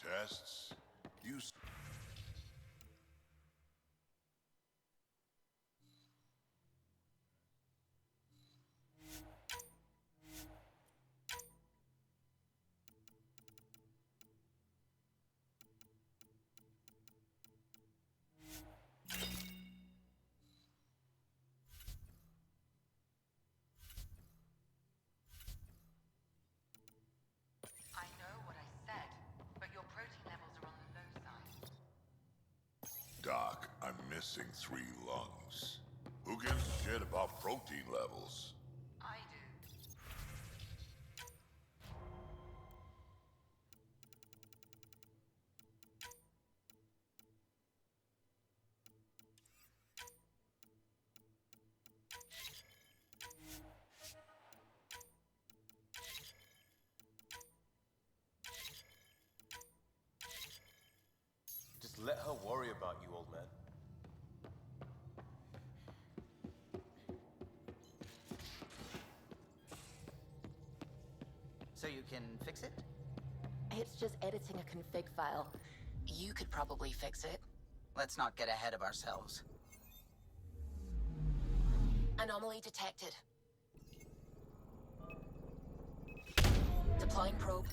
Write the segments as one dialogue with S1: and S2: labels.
S1: Tests? You
S2: I know what I said, but your protein levels are on the low side.
S1: Doc, I'm missing 3 lungs. Who gives a shit about protein levels?
S2: I do.
S3: Just let her worry about you, old man.
S4: So you can fix it?
S5: It's just editing a config file. You could probably fix it.
S4: Let's not get ahead of ourselves.
S5: Anomaly detected. Deploying probe.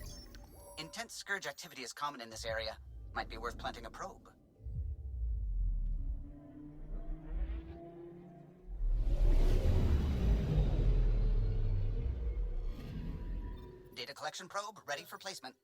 S4: Intense scourge activity is common in this area. Might be worth planting a probe. Data collection probe ready for placement.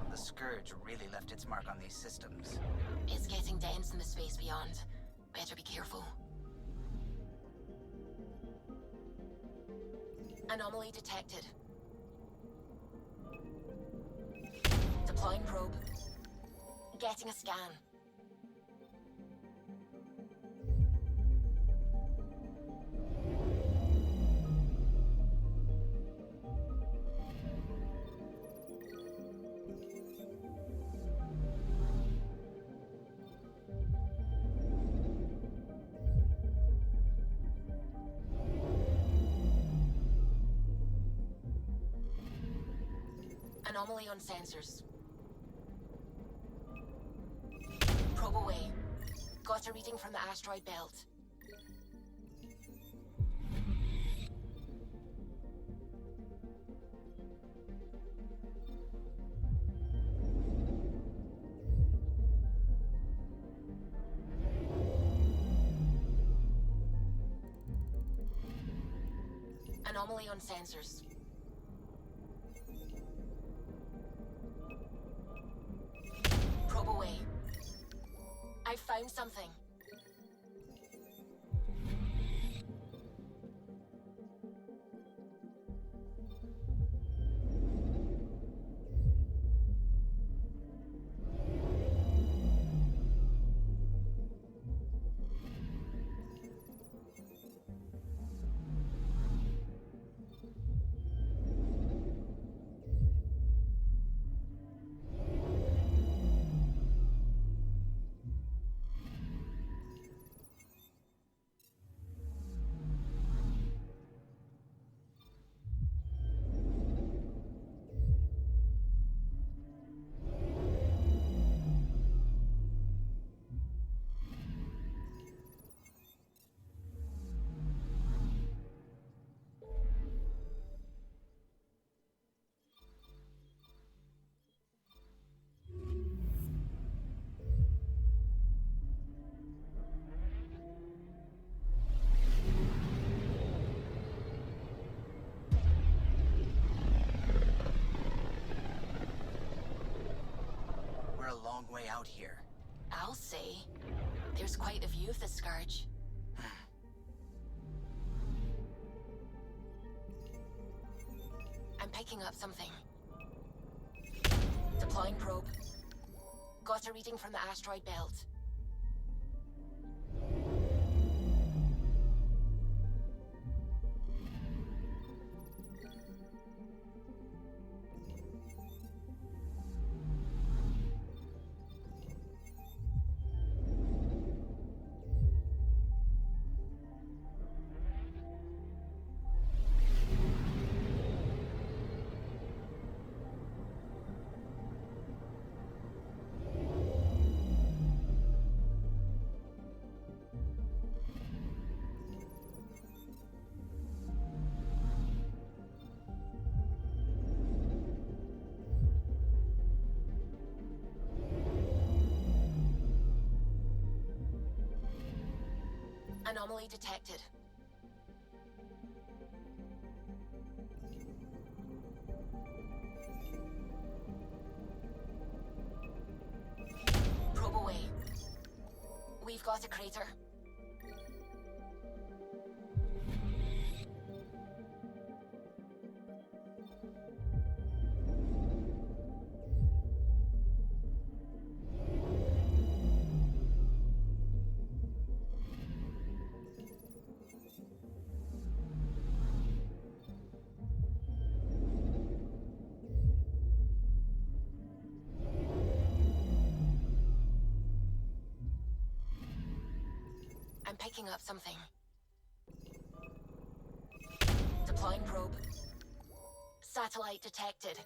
S4: The scourge really left its mark on these systems.
S5: It's getting dense in the space beyond. Better be careful. Anomaly detected. Deploying probe. Getting a scan. Anomaly on sensors. Probe away. Got a reading from the asteroid belt. Anomaly on sensors. Probe away. I found something.
S4: we're a long way out here.
S5: I'll say. There's quite a view of the Scourge. I'm picking up something. Deploying probe. Got a reading from the asteroid belt. Anomaly detected. Probe away. We've got a crater. I'm picking up something. Deploying probe. Satellite detected.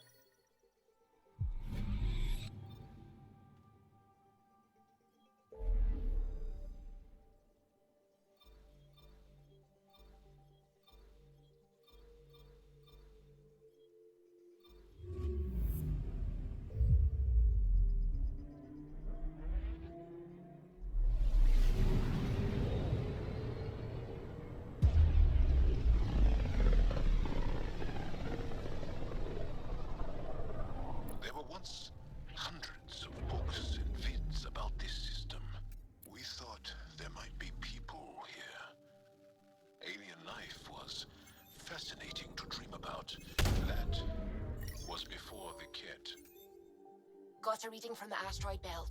S1: There were once hundreds of books and vids about this system. We thought there might be people here. Alien life was fascinating to dream about. That was before the kit.
S5: Got a reading from the asteroid belt.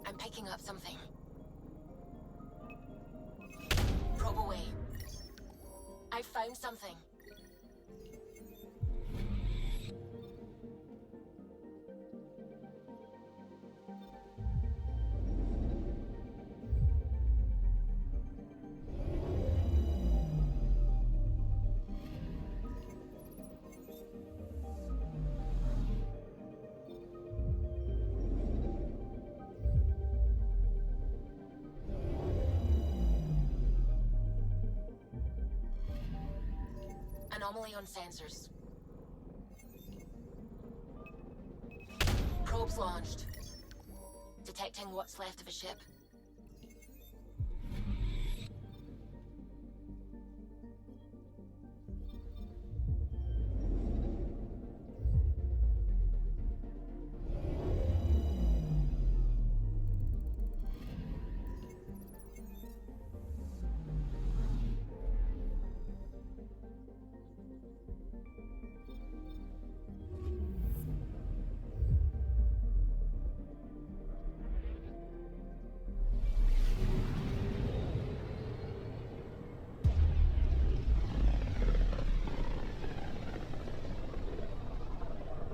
S5: I'm picking up something. Probe away. I found something. Anomaly on sensors. Probes launched. Detecting what's left of a ship.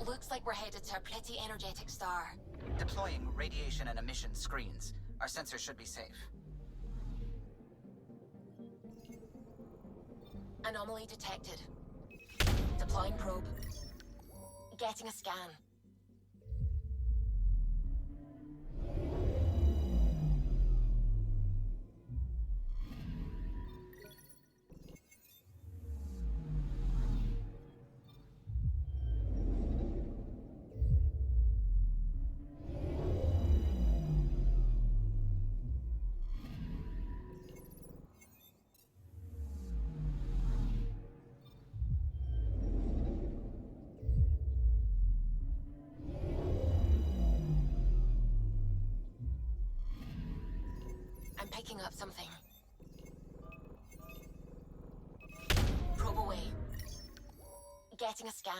S5: Looks like we're headed to a pretty energetic star.
S4: Deploying radiation and emission screens. Our sensors should be safe.
S5: Anomaly detected. Deploying probe. Getting a scan. I'm picking up something. Probe away. Getting a scan.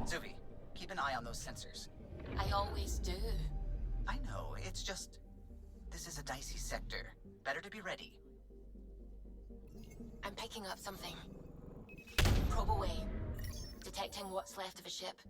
S4: Zuvi, keep an eye on those sensors.
S5: I always do.
S4: I know, it's just... This is a dicey sector. Better to be ready.
S5: I'm picking up something. Probe away. Detecting what's left of a ship.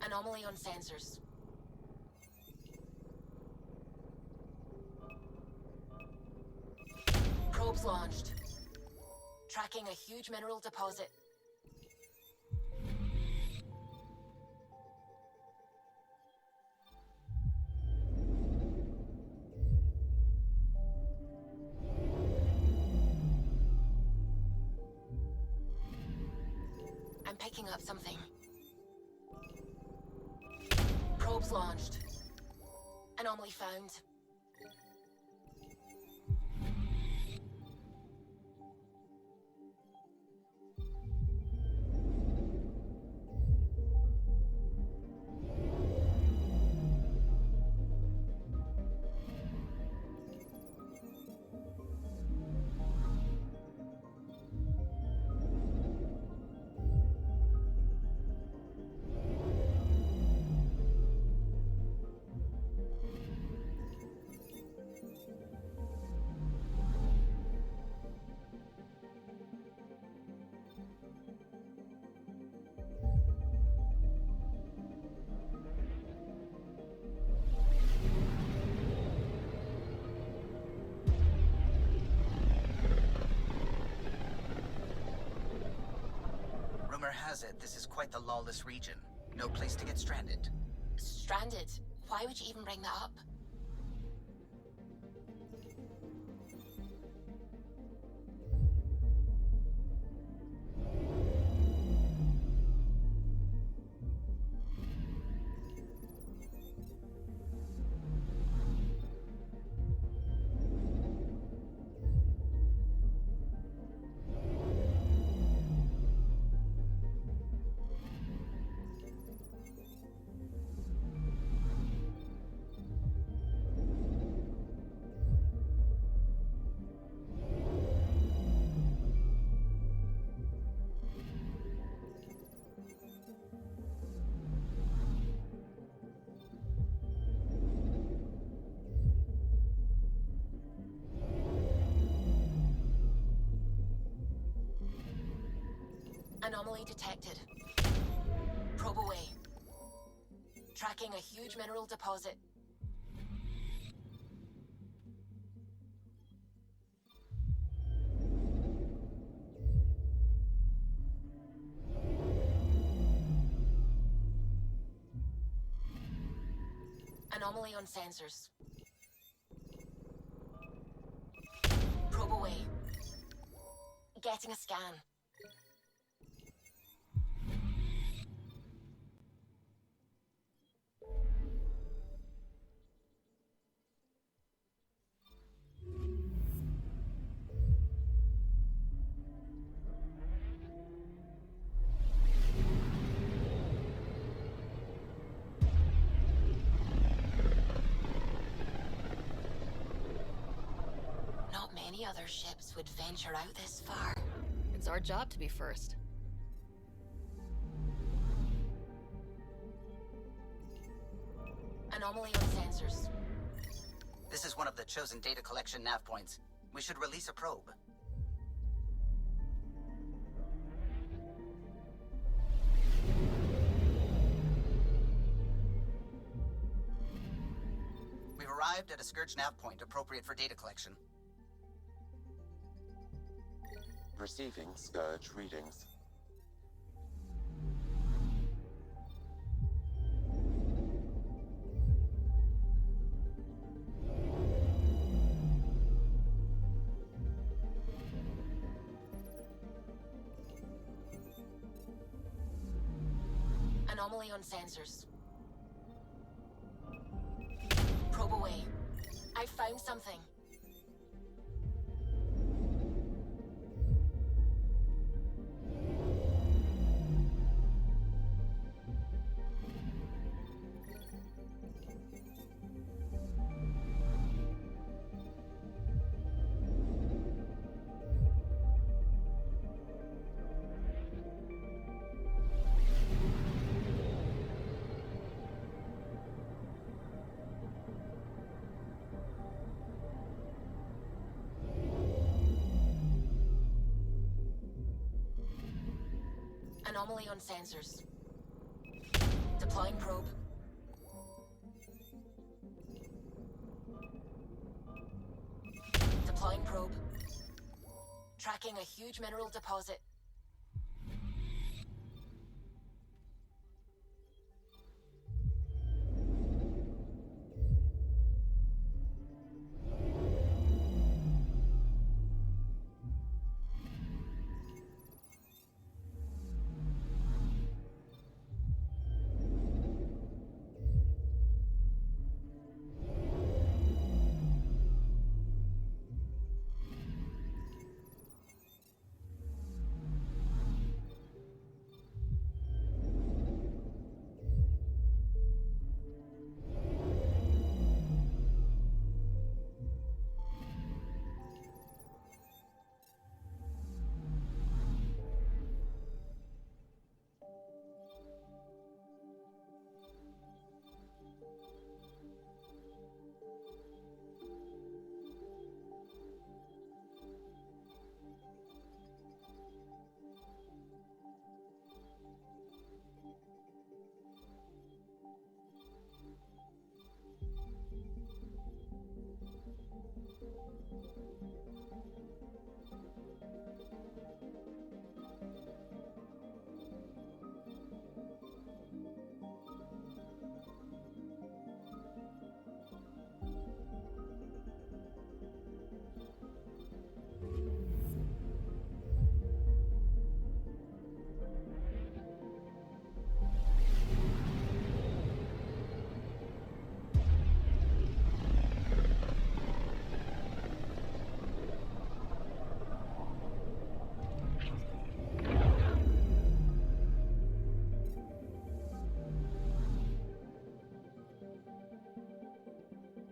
S5: Anomaly on sensors. Probes launched. Tracking a huge mineral deposit. I'm picking up something. Probes launched. Anomaly found.
S4: Rumor has it this is quite the lawless region. No place to get stranded.
S5: Stranded? Why would you even bring that up? Anomaly detected. Probe away. Tracking a huge mineral deposit. Anomaly on sensors. Probe away. Getting a scan. Not many other ships would venture out this far.
S6: It's our job to be first.
S5: Anomaly on sensors.
S4: This is one of the chosen data collection nav points. We should release a probe. We've arrived at a Scourge nav point appropriate for data collection.
S7: Receiving Scourge readings.
S5: Anomaly on sensors. Probe away. I found something. Anomaly on sensors. Deploying probe. Deploying probe. Tracking a huge mineral deposit.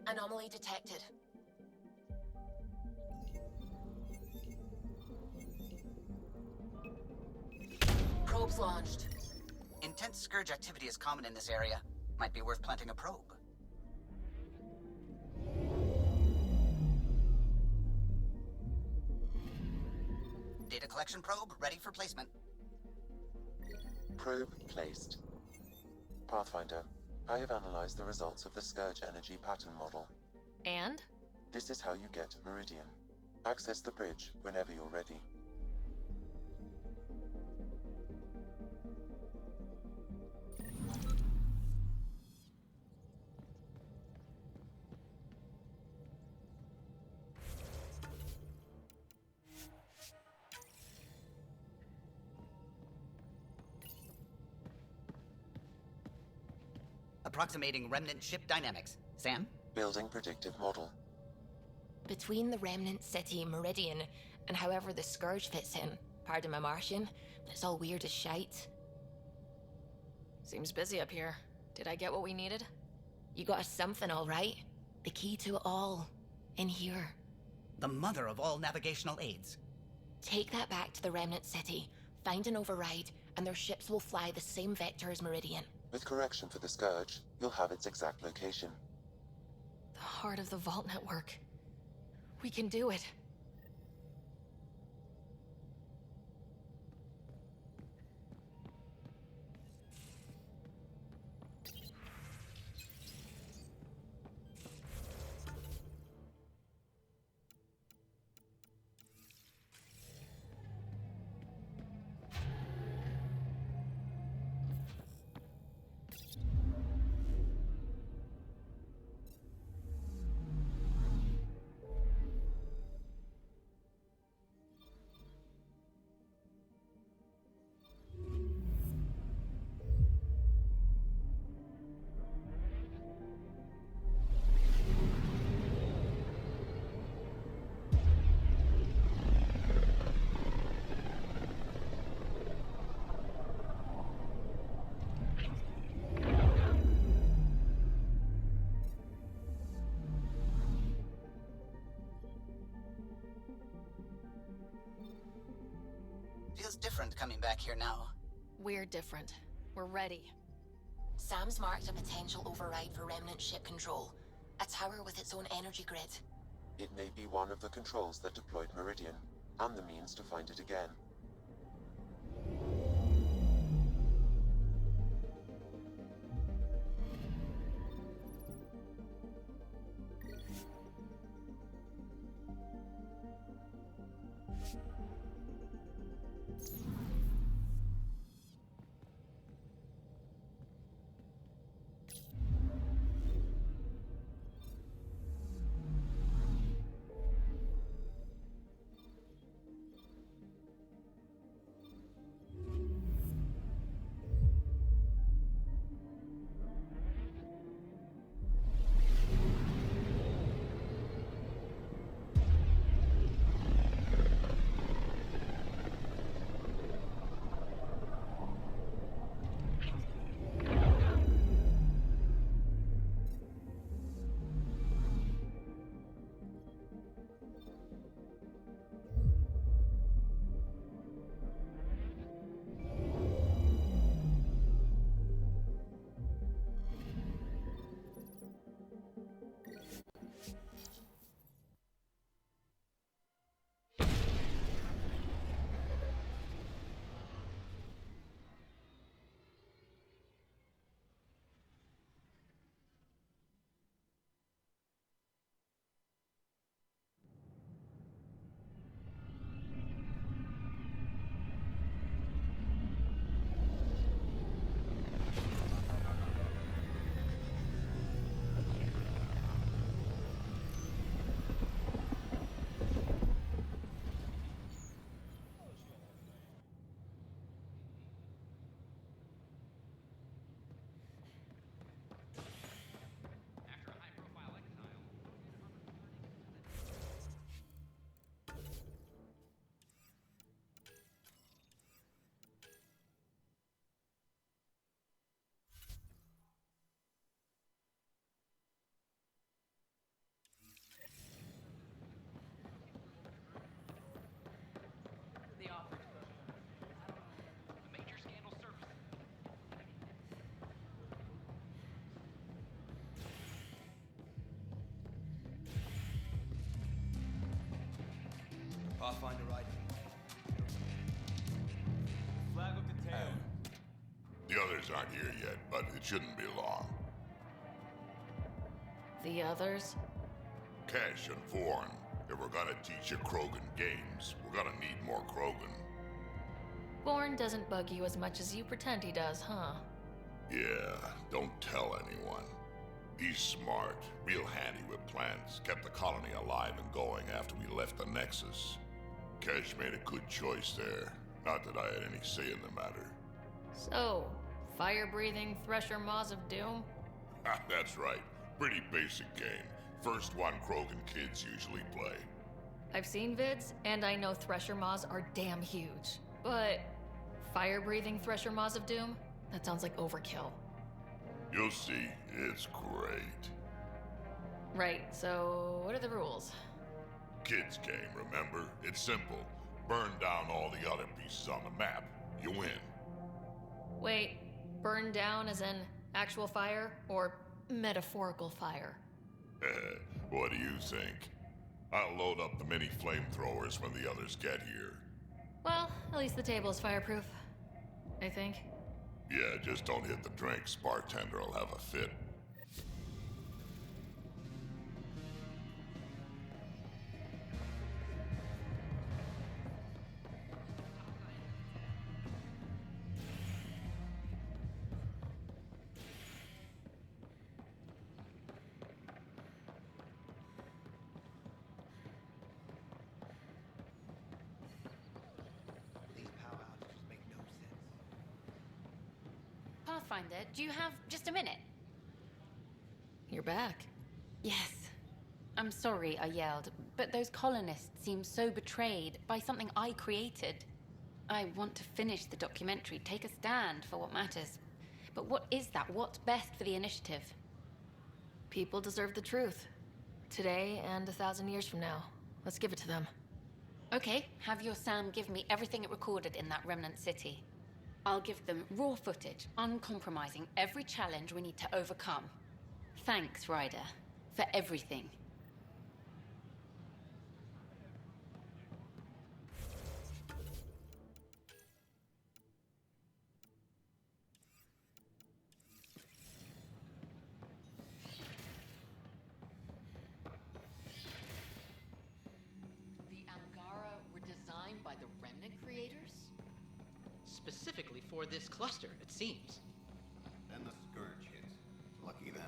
S5: Anomaly detected. Probes launched.
S4: Intense Scourge activity is common in this area. Might be worth planting a probe. Data collection probe ready for placement.
S7: Probe placed. Pathfinder, I have analyzed the results of the Scourge energy pattern model.
S6: And?
S7: This is how you get Meridian. Access the bridge whenever you're ready.
S4: approximating remnant ship dynamics. Sam?
S7: Building predictive model.
S5: Between the remnant city Meridian and however the Scourge fits in, pardon my Martian, but it's all weird as shite.
S6: Seems busy up here. Did I get what we needed?
S5: You got us something, all right? The key to it all. In here.
S4: The mother of all navigational aids.
S5: Take that back to the remnant city, find an override, and their ships will fly the same vector as Meridian.
S7: With correction for the Scourge, you'll have its exact location.
S6: The heart of the Vault Network. We can do it.
S4: Feels different coming back here now.
S6: We're different. We're ready.
S5: Sam's marked a potential override for remnant ship control. A tower with its own energy grid.
S7: It may be one of the controls that deployed Meridian, and the means to find it again.
S3: Pathfinder right. Flag of detail.
S8: The others aren't here yet, but it shouldn't be long.
S6: The others?
S8: Cash and Vorn, if we're gonna teach you Krogan games, we're gonna need more Krogan.
S6: Bourne doesn't bug you as much as you pretend he does, huh?
S8: Yeah, don't tell anyone. He's smart, real handy with plans, kept the colony alive and going after we left the Nexus. Cash made a good choice there. Not that I had any say in the matter.
S6: So, fire-breathing Thresher Maws of Doom?
S8: That's right. Pretty basic game. First one Krogan kids usually play.
S6: I've seen vids, and I know Thresher Maws are damn huge. But fire-breathing Thresher Maws of Doom? That sounds like overkill.
S8: You'll see, it's great.
S6: Right, so what are the rules?
S8: Kids game, remember? It's simple. Burn down all the other pieces on the map. You win.
S6: Wait, burn down as in actual fire, or metaphorical fire?
S8: What do you think? I'll load up the mini flamethrowers when the others get here.
S6: Well, at least the table is fireproof. I think.
S8: Yeah, just don't hit the drinks. Bartender will have a fit.
S3: These power outages make no sense.
S2: Pathfinder, do you have just a minute?
S6: You're back.
S2: Yes. I'm sorry I yelled, but those colonists seem so betrayed by something I created. I want to finish the documentary, take a stand for what matters. But what is that? What's best for the initiative?
S6: People deserve the truth. Today and 1,000 years from now. Let's give it to them.
S2: Okay, have your Sam give me everything it recorded in that remnant city. I'll give them raw footage, uncompromising every challenge we need to overcome. Thanks, Ryder, for everything.
S9: The Angara were designed by the Remnant creators? Specifically for this cluster, it seems.
S3: Then the Scourge hits. Lucky them.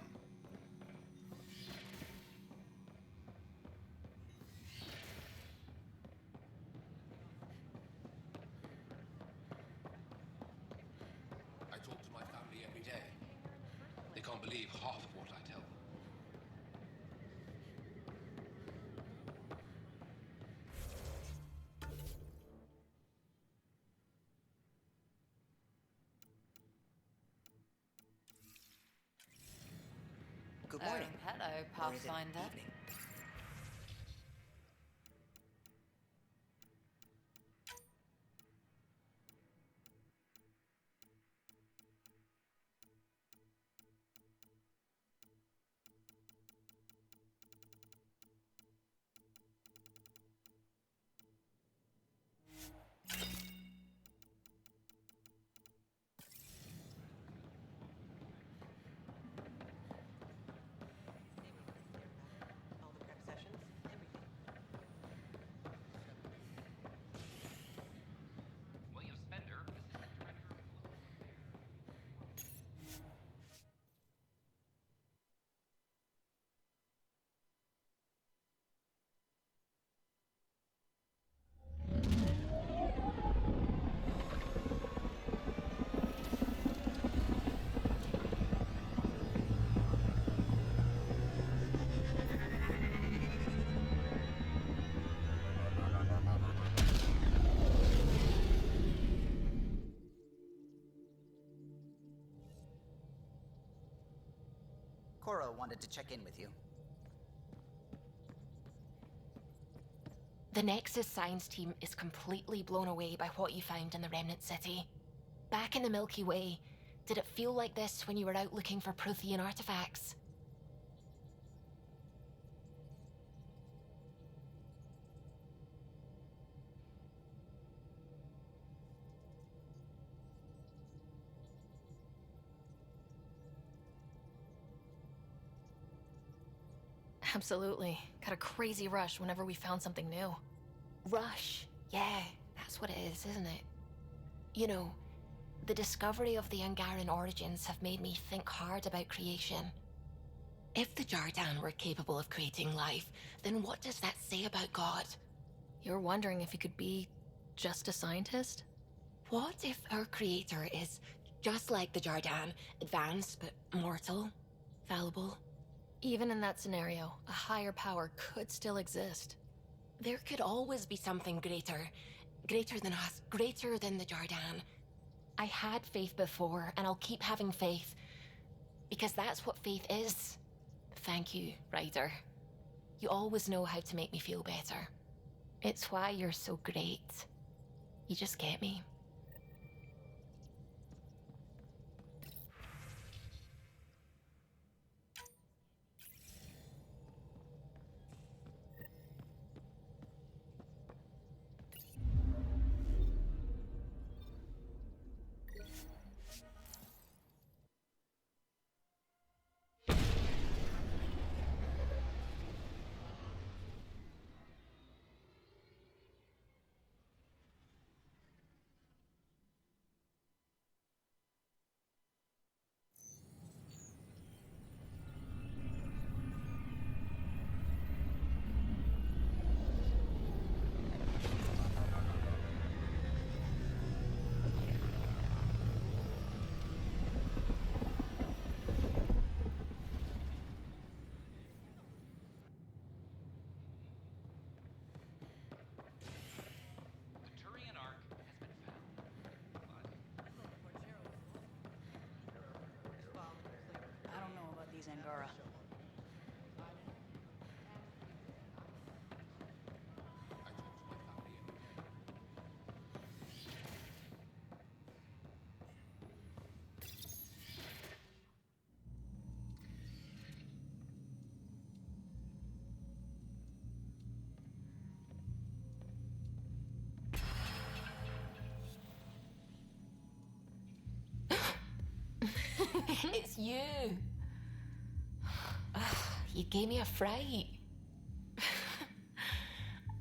S10: I talk to my family every day. They can't believe half of what I tell them.
S4: Good morning.
S2: Hello,
S4: Or is it
S2: Pathfinder.
S4: evening?
S11: All the prep sessions, everything.
S9: William Spender, Assistant Director of
S4: Cora wanted to check in with you.
S5: The Nexus science team is completely blown away by what you found in the Remnant City. Back in the Milky Way, did it feel like this when you were out looking for Prothean artifacts?
S6: Absolutely. Got a crazy rush whenever we found something new.
S5: Rush. Yeah, that's what it is, isn't it? You know, the discovery of the Angaran origins have made me think hard about creation. If the Jardan were capable of creating life, then what does that say about God?
S6: You're wondering if he could be just a scientist?
S5: What if our creator is just like the Jardan, advanced but mortal? fallible.
S6: Even in that scenario, a higher power could still exist.
S5: There could always be something greater. Greater than us, greater than the Jardan. I had faith before, and I'll keep having faith. Because that's what faith is. Thank you, Ryder. You always know how to make me feel better. It's why you're so great. You just get me.
S9: The Turian Ark has been found.
S11: Well, I don't know about these Angara.
S10: I talked to my family every day.
S5: It's you. You gave me a fright.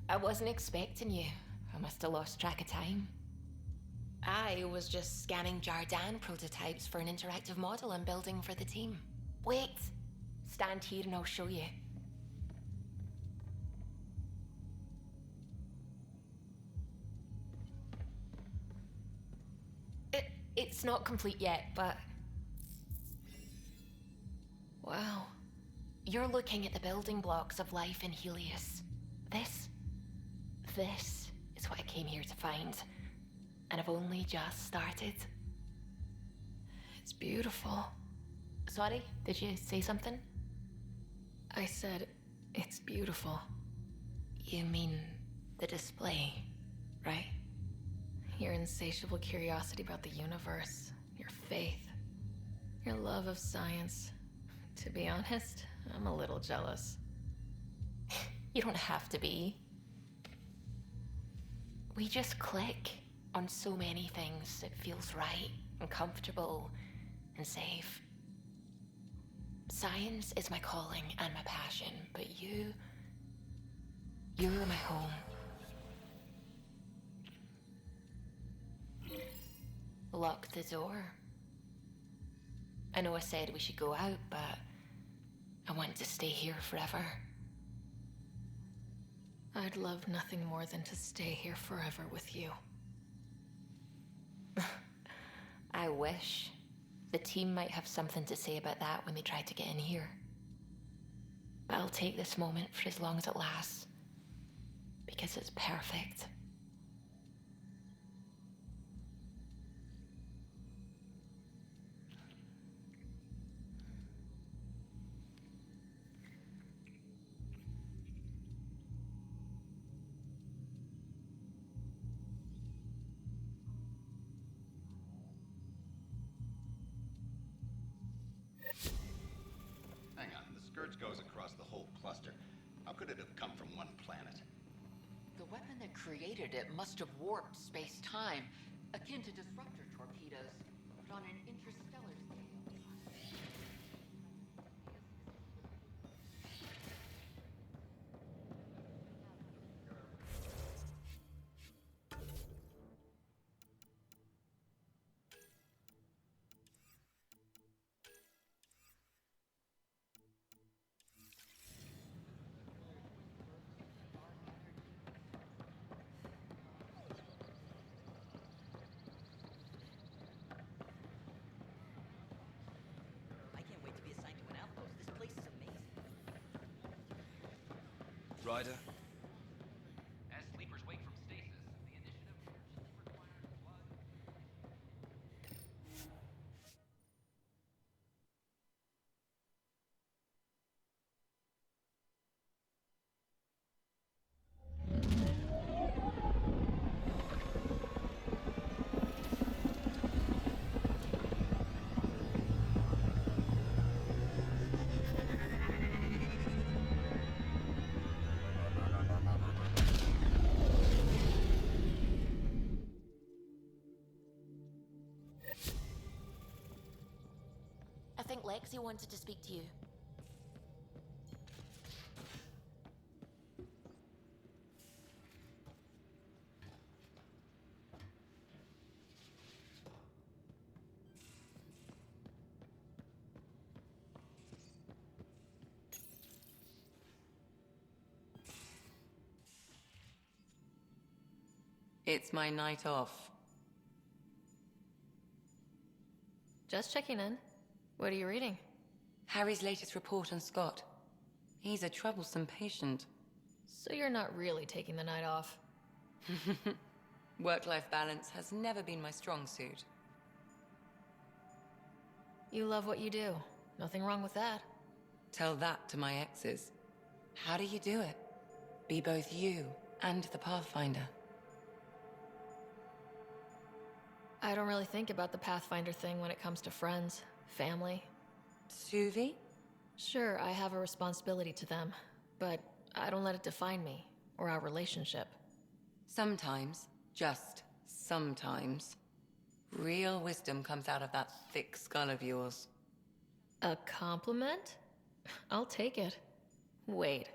S5: I wasn't expecting you. I must have lost track of time. I was just scanning Jardan prototypes for an interactive model I'm building for the team. Wait. Stand here and I'll show you. It's not complete yet, but...
S6: Wow.
S5: You're looking at the building blocks of life in Helios. This is what I came here to find. And I've only just started.
S6: It's beautiful.
S5: Sorry, did you say something?
S6: I said, it's beautiful.
S5: You mean the display, right?
S6: Your insatiable curiosity about the universe, your faith, your love of science. To be honest, I'm a little jealous.
S5: You don't have to be. We just click on so many things. It feels right and comfortable and safe. Science is my calling and my passion, but you're my home. Lock the door. I know I said we should go out, but I want to stay here forever.
S6: I'd love nothing more than to stay here forever with you.
S5: I wish. The team might have something to say about that when they try to get in here. But I'll take this moment for as long as it lasts. Because it's perfect.
S3: Hang on, the scourge goes across the whole cluster. How could it have come from one planet?
S9: The weapon that created it must have warped space-time, akin to disruptor torpedoes, but on an interstellar scale.
S12: Ryder?
S13: As sleepers wake from stasis, the initiative urgently requires blood.
S5: I think Lexi wanted to speak to you.
S9: It's my night off.
S6: Just checking in. What are you reading?
S9: Harry's latest report on Scott. He's a troublesome patient.
S6: So you're not really taking the night off.
S9: Work-life balance has never been my strong suit.
S6: You love what you do. Nothing wrong with that.
S9: Tell that to my exes. How do you do it? Be both you and the Pathfinder.
S6: I don't really think about the Pathfinder thing when it comes to friends, family.
S9: Suvi?
S6: Sure, I have a responsibility to them, but I don't let it define me, or our relationship.
S9: Sometimes, just sometimes, real wisdom comes out of that thick skull of yours.
S6: A compliment? I'll take it. Wait,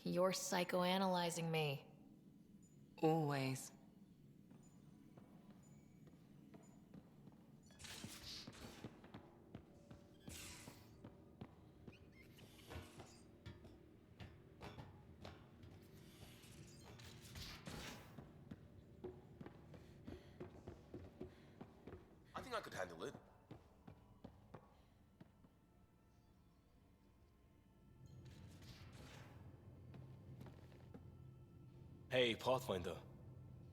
S6: you're psychoanalyzing me.
S9: Always.
S12: I think I could handle it. Hey, Pathfinder.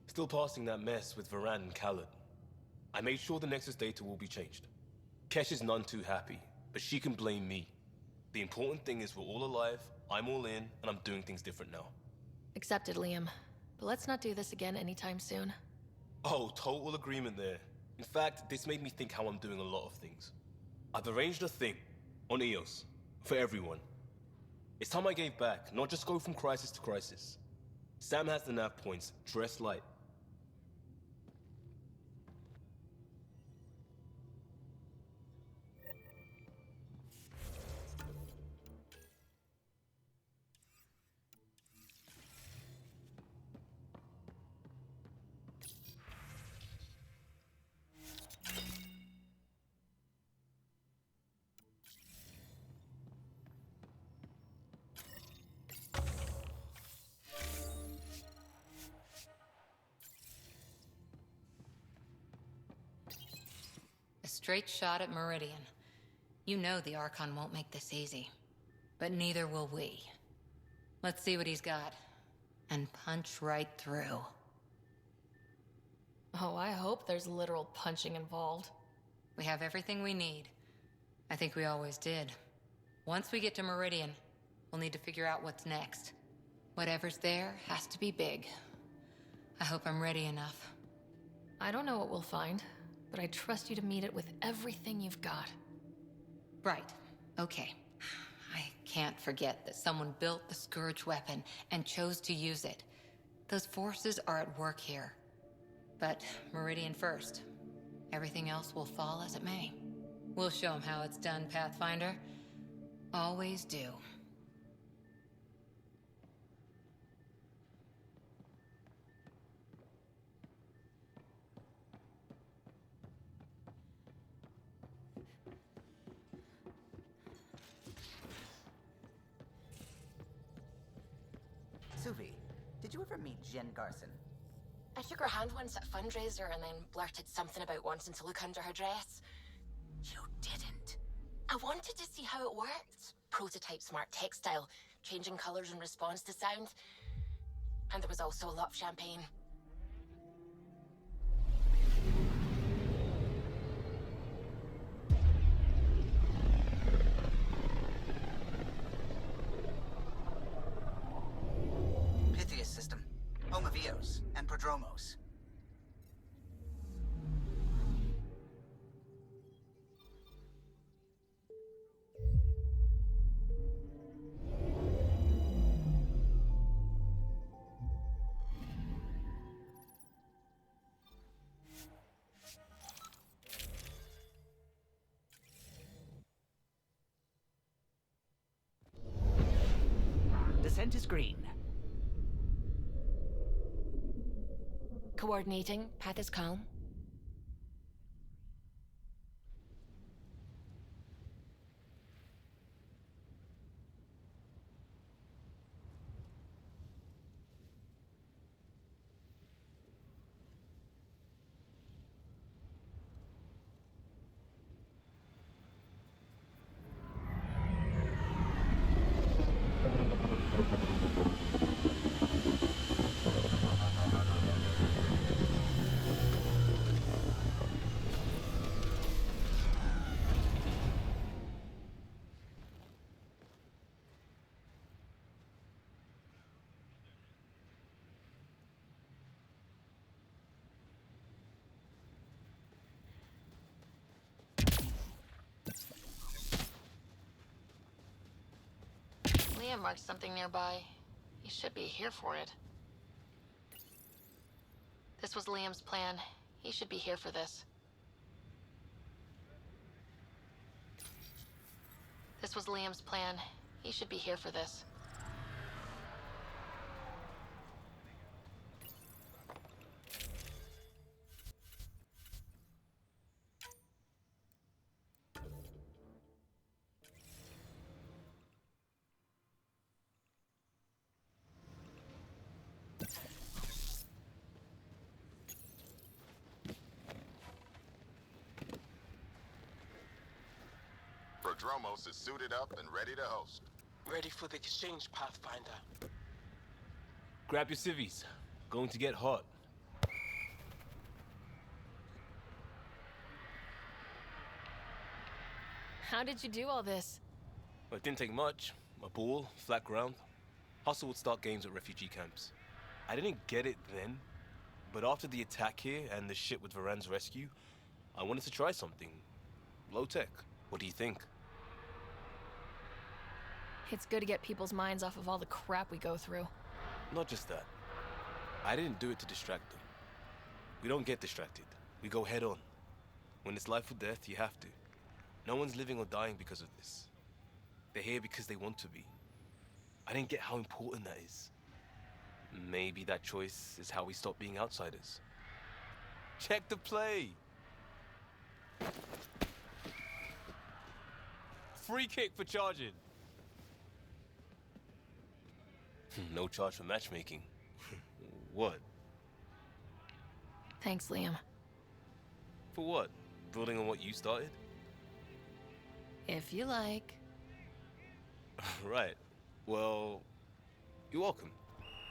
S12: Still passing that mess with Varan and Khaled. I made sure the Nexus data will be changed. Kesh is none too happy, but she can blame me. The important thing is we're all alive, I'm all in, and I'm doing things different now.
S6: Accepted, Liam. But let's not do this again anytime soon.
S12: Oh, total agreement there. In fact, this made me think how I'm doing a lot of things. I've arranged a thing, on EOS, for everyone. It's time I gave back, not just go from crisis to crisis. Sam has the nav points, dress light.
S9: A straight shot at Meridian. You know the Archon won't make this easy. But neither will we. Let's see what he's got. And punch right through.
S6: Oh, I hope there's literal punching involved.
S9: We have everything we need. I think we always did. Once we get to Meridian, we'll need to figure out what's next. Whatever's there has to be big. I hope I'm ready enough.
S6: I don't know what we'll find, but I trust you to meet it with everything you've got.
S9: Right. Okay. I can't forget that someone built the Scourge weapon and chose to use it. Those forces are at work here. But Meridian first. Everything else will fall as it may. We'll show them how it's done, Pathfinder. Always do.
S4: Suvi, did you ever meet Jen Garson?
S5: I shook her hand once at a fundraiser and then blurted something about wanting to look under her dress.
S4: You didn't.
S5: I wanted to see how it worked. Prototype smart textile. changing colors in response to sound. And there was also a lot of champagne.
S4: Pythias system. Home of Eos and Prodromos.
S14: Descent is green.
S5: Coordinating, path is calm.
S6: Liam marked something nearby. He should be here for it. This was Liam's plan. He should be here for this. This was Liam's plan. He should be here for this.
S15: Prodromos is suited up and ready to host.
S16: Ready for the exchange, Pathfinder.
S12: Grab your civvies. Going to get hot.
S6: How did you do all this?
S12: Well, it didn't take much. A ball, flat ground. Hustle would start games at refugee camps. I didn't get it then, but after the attack here and the shit with Varan's rescue, I wanted to try something. Low tech. What do you think?
S6: It's good to get people's minds off of all the crap we go through.
S12: Not just that. I didn't do it to distract them. We don't get distracted. We go head on. When it's life or death, you have to. No one's living or dying because of this. They're here because they want to be. I didn't get how important that is. Maybe that choice is how we stop being outsiders. Check the play! Free kick for charging. No charge for matchmaking. What?
S6: Thanks, Liam.
S12: For what? Building on what you started?
S6: If you like.
S12: Right. Well, you're welcome.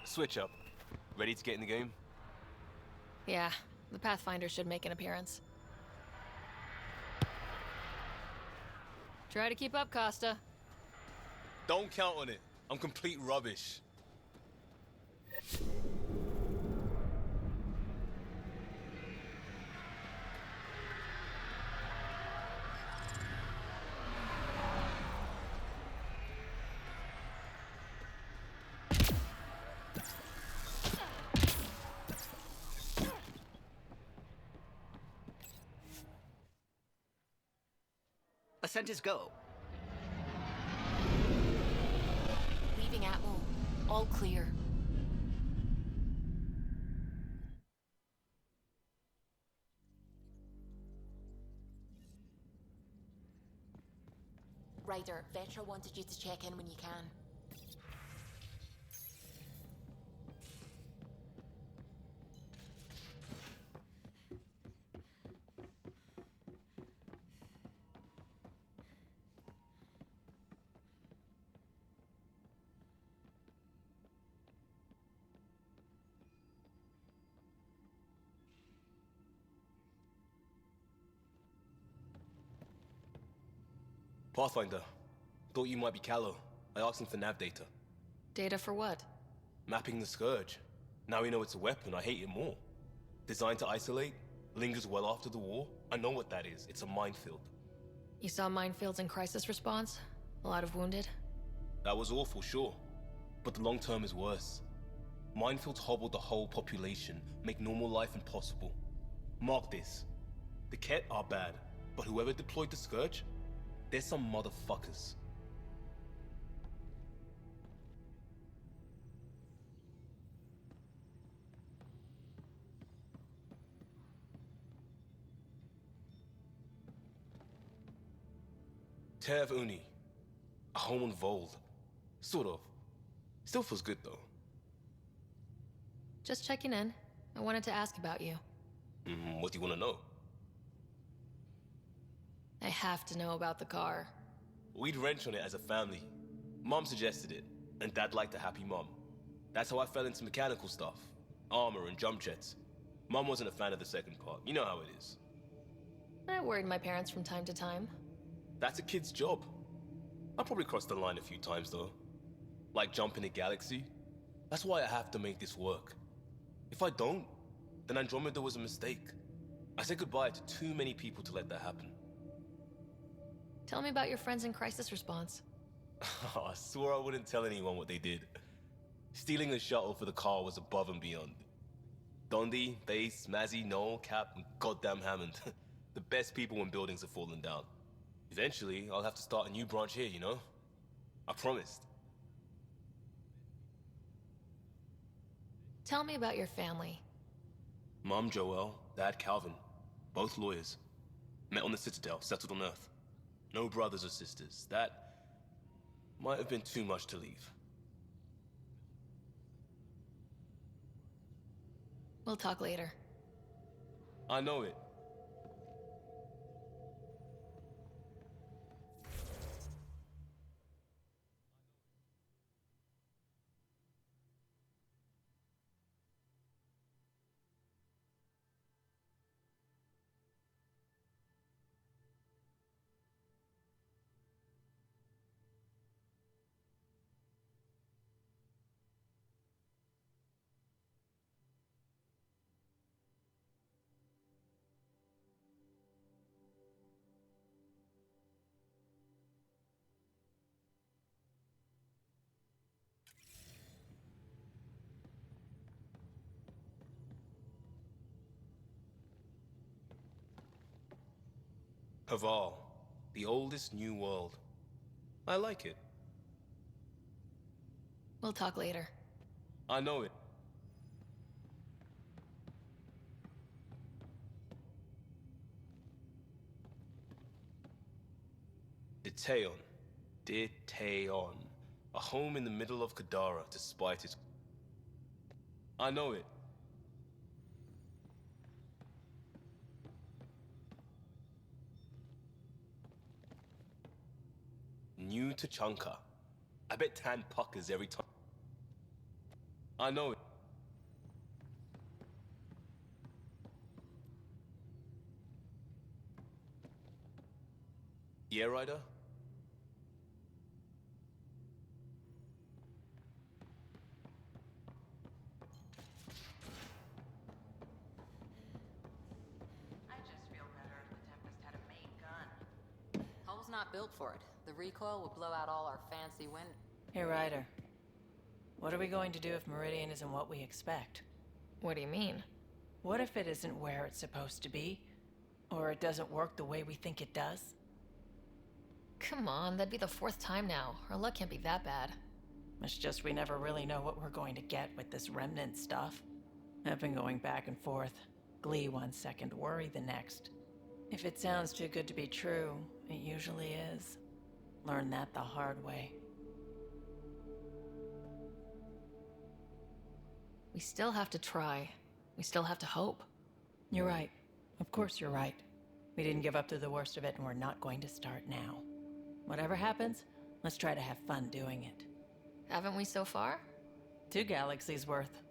S12: Switch up. Ready to get in the game?
S6: Yeah, the Pathfinder should make an appearance. Try to keep up, Costa.
S12: Don't count on it. I'm complete rubbish.
S14: Ascent is go.
S5: Leaving Atmo. All clear. Ryder, Vetra wanted you to check in when you can.
S12: Pathfinder. Thought you might be Callow. I asked him for nav data.
S6: Data for what?
S12: Mapping the Scourge. Now we know it's a weapon, I hate it more. Designed to isolate, lingers well after the war. I know what that is. It's a minefield.
S6: You saw minefields in crisis response? A lot of wounded?
S12: That was awful, sure. But the long term is worse. Minefields hobble the whole population, make normal life impossible. Mark this. The Ket are bad, but whoever deployed the Scourge, they're some motherfuckers. Tev Uni. A home on Vold. Sort of. Still feels good though.
S6: Just checking in. I wanted to ask about you.
S12: What do you want to know?
S6: I have to know about the car.
S12: We'd wrench on it as a family. Mom suggested it, and Dad liked a happy mom. That's how I fell into mechanical stuff. Armor and jump jets. Mom wasn't a fan of the second part. You know how it is.
S6: I worried my parents from time to time.
S12: That's a kid's job. I probably crossed the line a few times though. Like jumping a galaxy. That's why I have to make this work. If I don't, then Andromeda was a mistake. I said goodbye to too many people to let that happen.
S6: Tell me about your friends in crisis response.
S12: I swore I wouldn't tell anyone what they did. Stealing a shuttle for the car was above and beyond. Dondi, Base, Mazzy, Noel, Cap, and goddamn Hammond. The best people when buildings have fallen down. Eventually, I'll have to start a new branch here, you know? I promised.
S6: Tell me about your family.
S12: Mom, Joelle, Dad, Calvin. Both lawyers. Met on the Citadel, settled on Earth. No brothers or sisters. That might have been too much to leave.
S6: We'll talk later.
S12: I know it. Haval, the oldest new world. I like it.
S6: We'll talk later.
S12: I know it. Diteon. Diteon. A home in the middle of Kadara, despite its... I know it. New Tachanka. I bet Tan puckers every time. I know it. Yeah, Ryder?
S9: I just feel better if the Tempest had a main gun. Hull's not built for it. The recoil would blow out all our fancy wind.
S11: Hey, Ryder. What are we going to do if Meridian isn't what we expect?
S6: What do you mean?
S11: What if it isn't where it's supposed to be? Or it doesn't work the way we think it does?
S6: Come on, that'd be the 4th time now. Our luck can't be that bad.
S11: It's just we never really know what we're going to get with this remnant stuff. I've been going back and forth. Glee one second, worry the next. If it sounds too good to be true, it usually is. Learn that the hard way.
S6: We still have to try. We still have to hope.
S11: You're right. Of course you're right. We didn't give up to the worst of it, and we're not going to start now. Whatever happens, let's try to have fun doing it.
S6: Haven't we so far?
S11: 2 galaxies worth.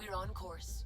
S5: We're on course.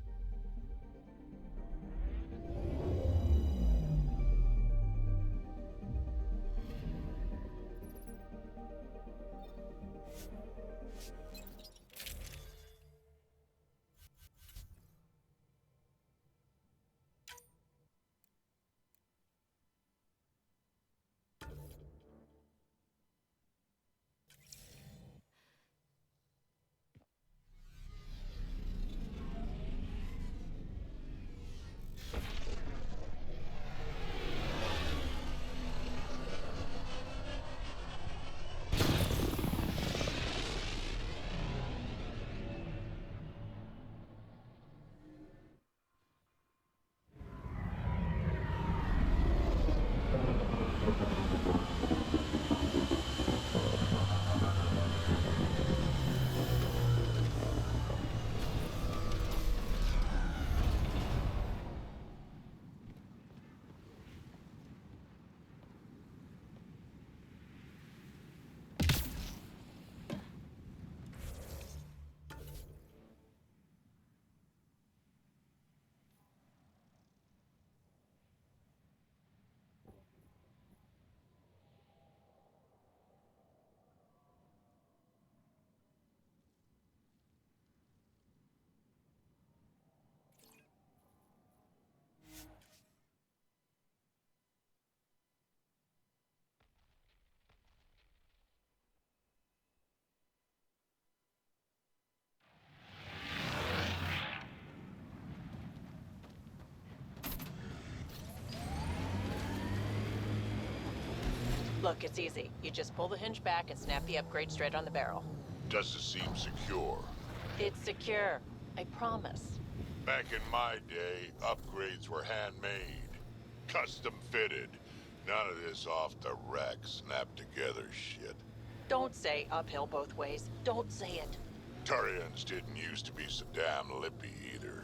S11: Look, it's easy. You just pull the hinge back and snap the upgrade straight on the barrel.
S8: Does it seem secure?
S11: It's secure. I promise.
S8: Back in my day, upgrades were handmade. Custom fitted. None of this off-the-rack, snap-together shit.
S11: Don't say uphill both ways. Don't say it.
S8: Turians didn't used to be so damn lippy either.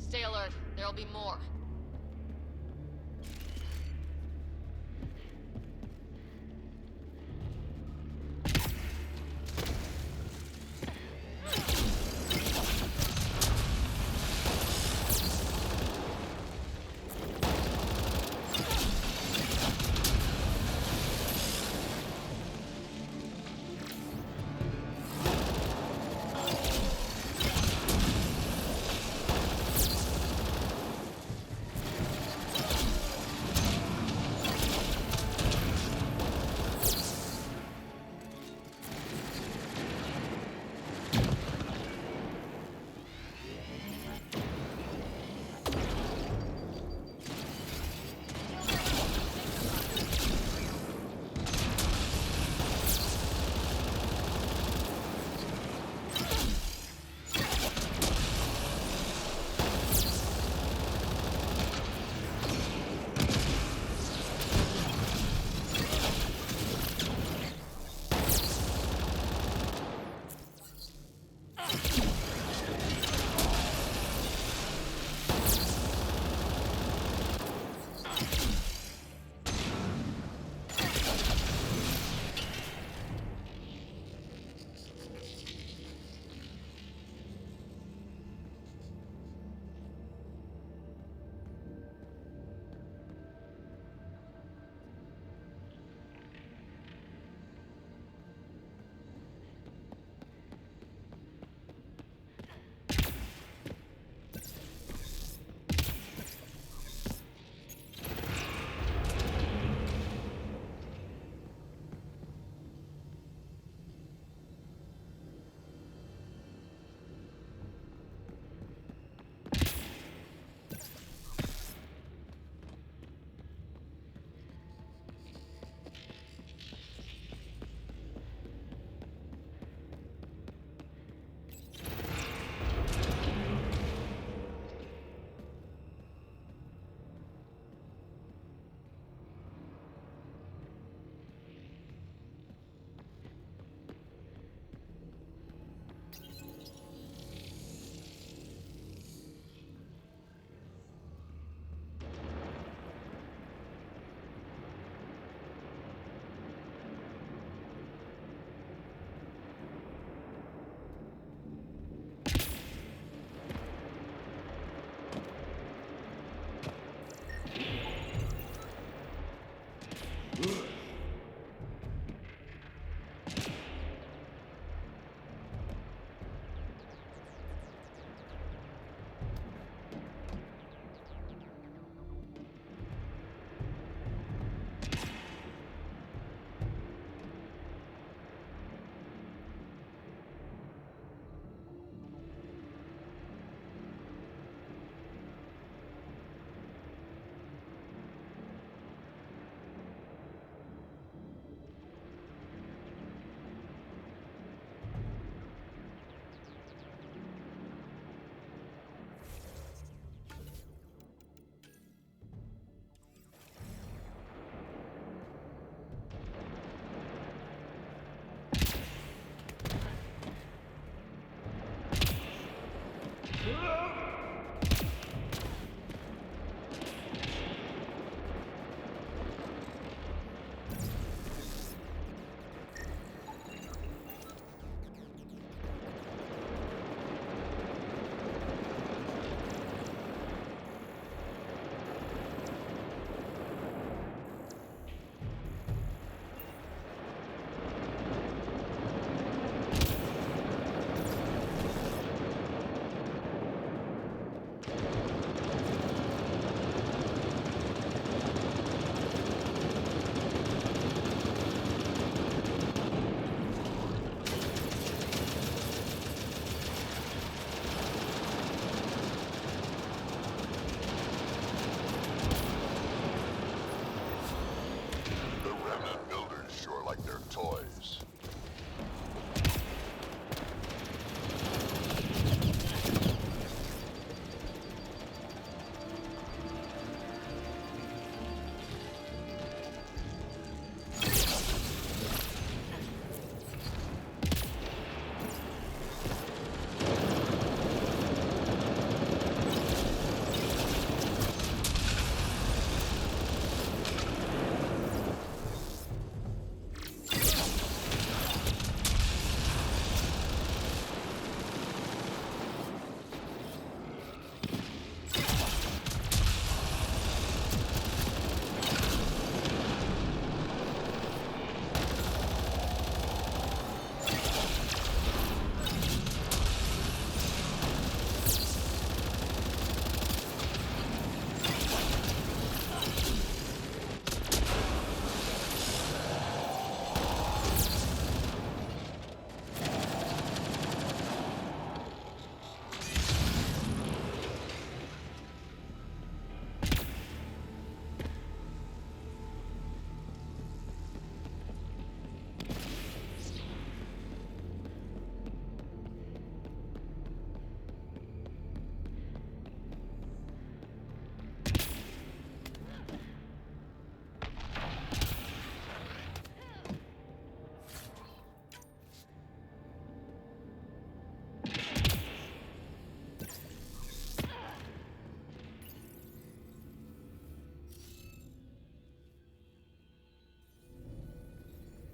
S5: Stay alert. There'll be more.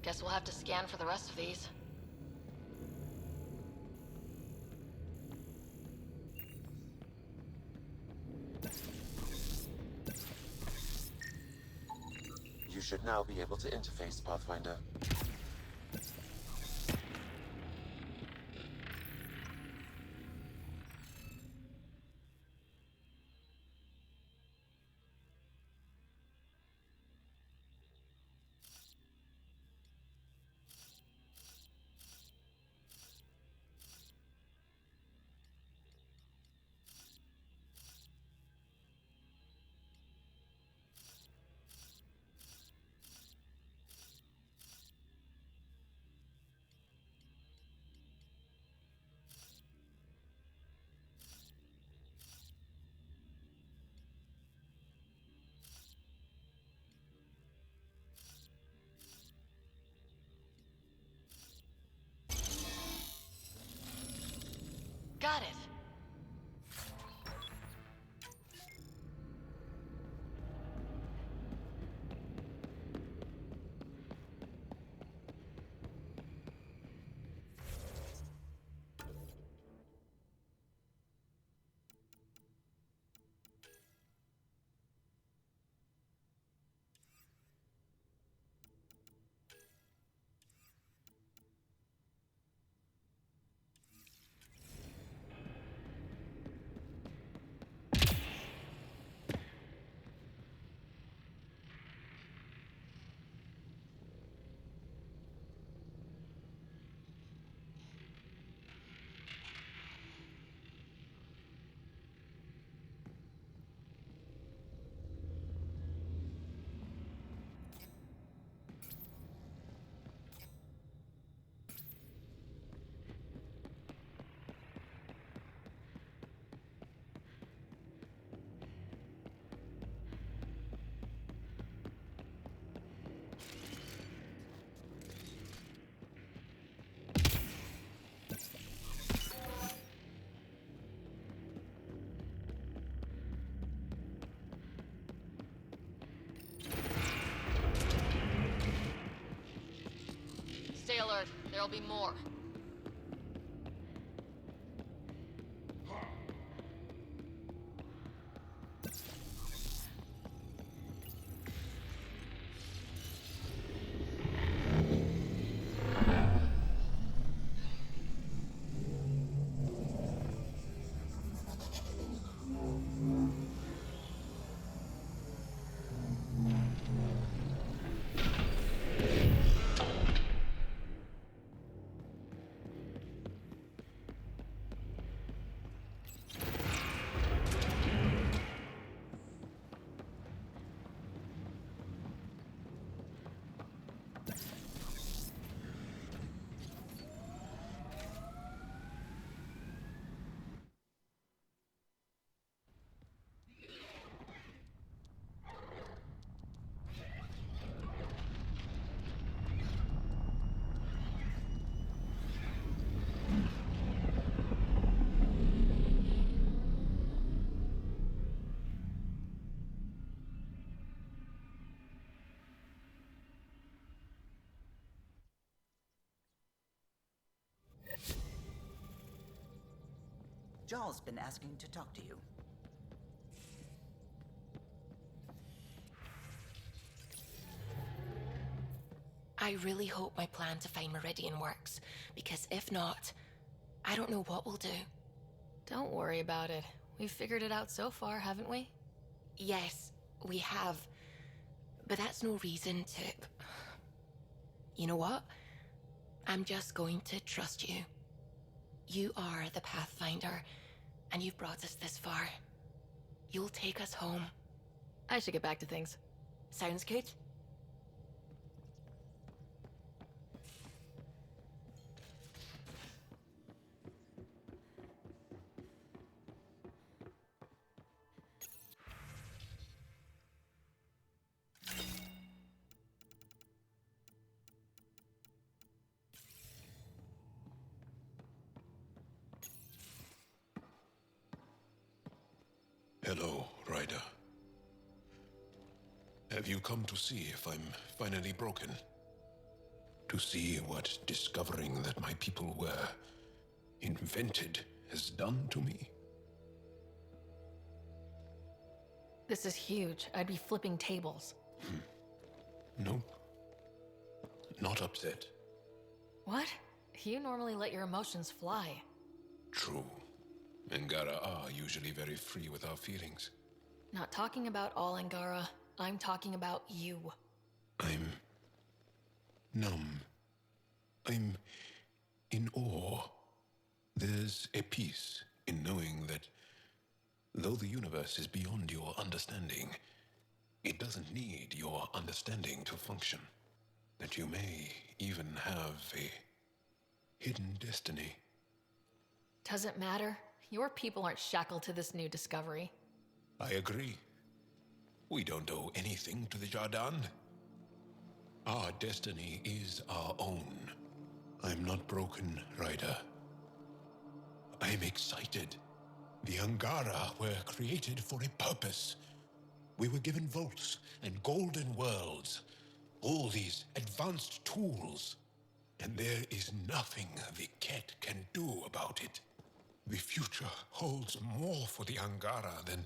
S5: Guess we'll have to scan for the rest of these.
S7: You should now be able to interface, Pathfinder.
S5: Got it. Stay alert. There'll be more.
S4: Jaw's been asking to talk to you.
S5: I really hope my plan to find Meridian works, because if not, I don't know what we'll do.
S6: Don't worry about it. We've figured it out so far, haven't we?
S5: Yes, we have. But that's no reason to... You know what? I'm just going to trust you. You are the Pathfinder, and you've brought us this far. You'll take us home.
S6: I should get back to things.
S5: Sounds good?
S1: Hello, Ryder. Have you come to see if I'm finally broken? to see what discovering that my people were invented has done to me?
S6: This is huge. I'd be flipping tables.
S1: Nope. Not upset.
S6: What? You normally let your emotions fly.
S1: True. Angara are usually very free with our feelings.
S6: Not talking about all Angara. I'm talking about you.
S1: I'm numb. I'm in awe. There's a peace in knowing that though the universe is beyond your understanding, it doesn't need your understanding to function. That you may even have a hidden destiny.
S6: Doesn't matter. Your people aren't shackled to this new discovery.
S1: I agree. We don't owe anything to the Jardin. Our destiny is our own. I'm not broken, Ryder. I'm excited. The Angara were created for a purpose. We were given vaults and golden worlds. All these advanced tools. And there is nothing the Ket can do about it. The future holds more for the Angara than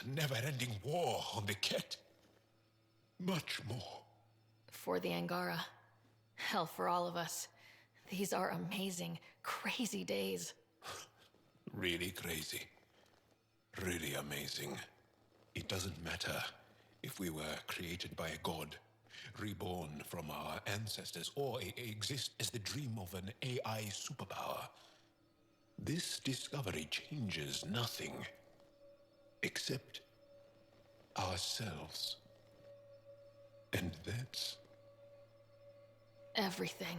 S1: a never-ending war on the Ket. Much more.
S6: For the Angara. Hell, for all of us. These are amazing, crazy days.
S1: Really crazy. Really amazing. It doesn't matter if we were created by a god, reborn from our ancestors, or exist as the dream of an AI superpower. This discovery changes nothing except ourselves. And that's
S6: everything.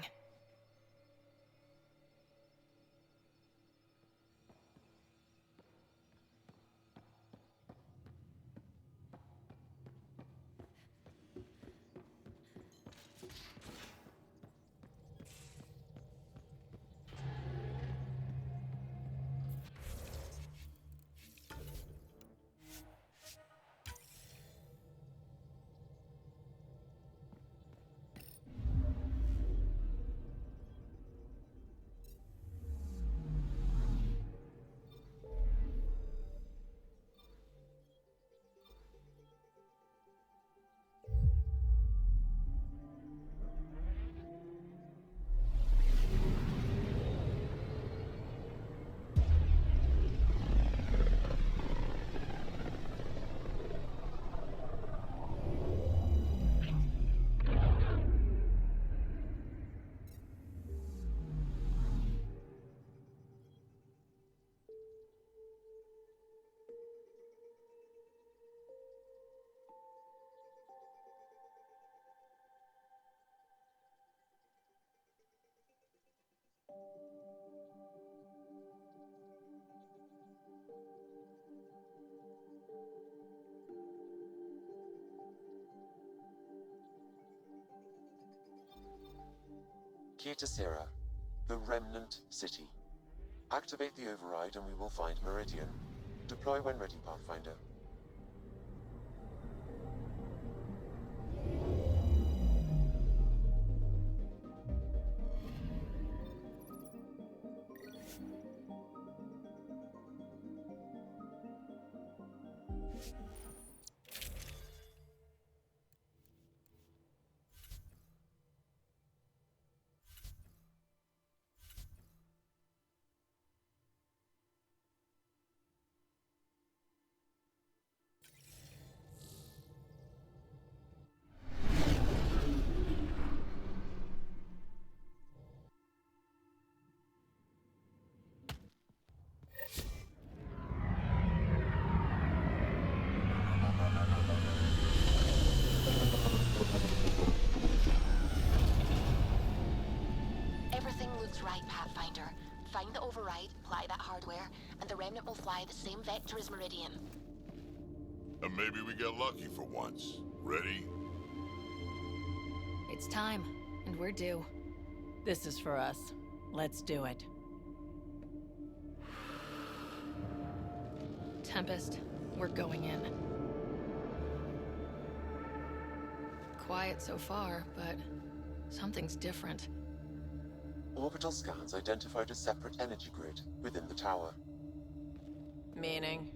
S7: Key to Sierra, the Remnant City. Activate the override and we will find Meridian. Deploy when ready, Pathfinder.
S5: Everything looks right, Pathfinder. Find the override, apply that hardware, and the Remnant will fly the same vector as Meridian.
S8: And maybe we get lucky for once. Ready?
S6: It's time, and we're due.
S11: This is for us. Let's do it.
S6: Tempest, we're going in. Quiet so far, but Something's different.
S7: Orbital scans identified a separate energy grid within the tower.
S6: Meaning?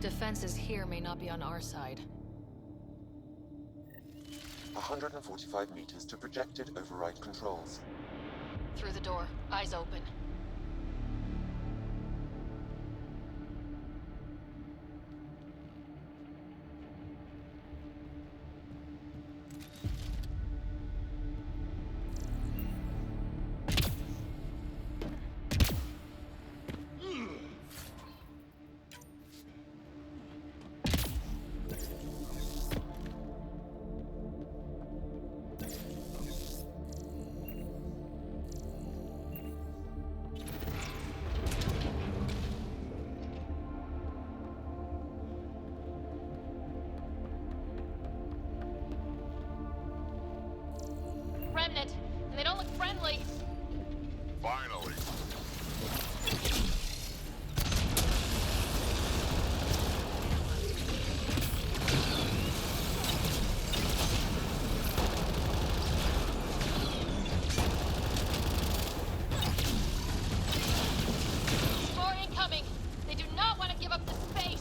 S6: Defenses here may not be on our side.
S7: 145 meters to projected override controls.
S6: Through the door, eyes open.
S5: Remnant, and they don't look friendly.
S8: Finally.
S5: More incoming. They do not want to give up the space.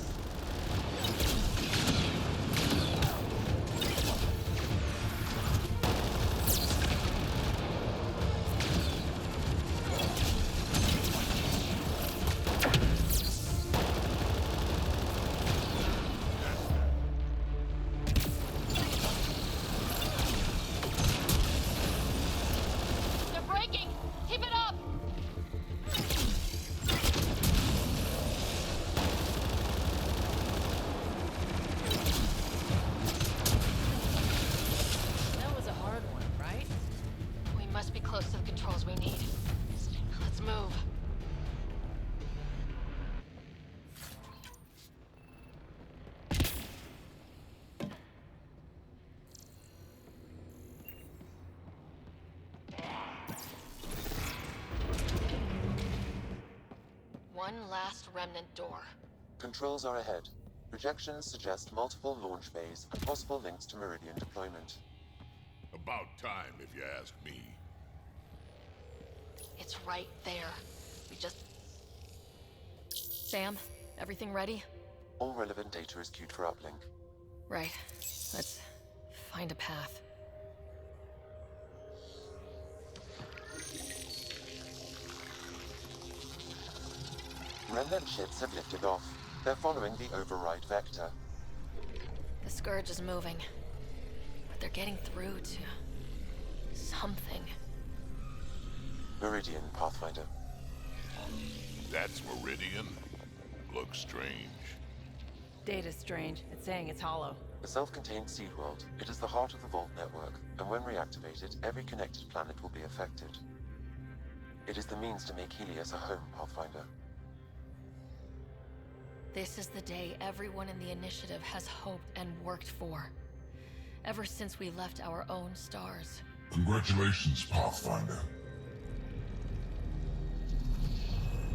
S5: They're breaking. Keep it up.
S6: That was a hard one, right?
S5: We must be close to the controls we need. Let's move. One last remnant door.
S7: Controls are ahead. Projections suggest multiple launch bays and possible links to Meridian deployment.
S8: About time, if you ask me.
S5: It's right there. We just...
S6: Sam, everything ready?
S7: All relevant data is queued for uplink.
S6: Right. Let's find a path.
S7: Remnant ships have lifted off. They're following the override vector.
S6: The Scourge is moving. But they're getting through to... something.
S7: Meridian, Pathfinder.
S8: That's Meridian. Looks strange.
S11: Data's strange. It's saying it's hollow.
S7: A self-contained seed world. It is the heart of the Vault network, and when reactivated, every connected planet will be affected. It is the means to make Helios a home, Pathfinder.
S6: This is the day everyone in the Initiative has hoped and worked for. Ever since we left our own stars.
S8: Congratulations, Pathfinder.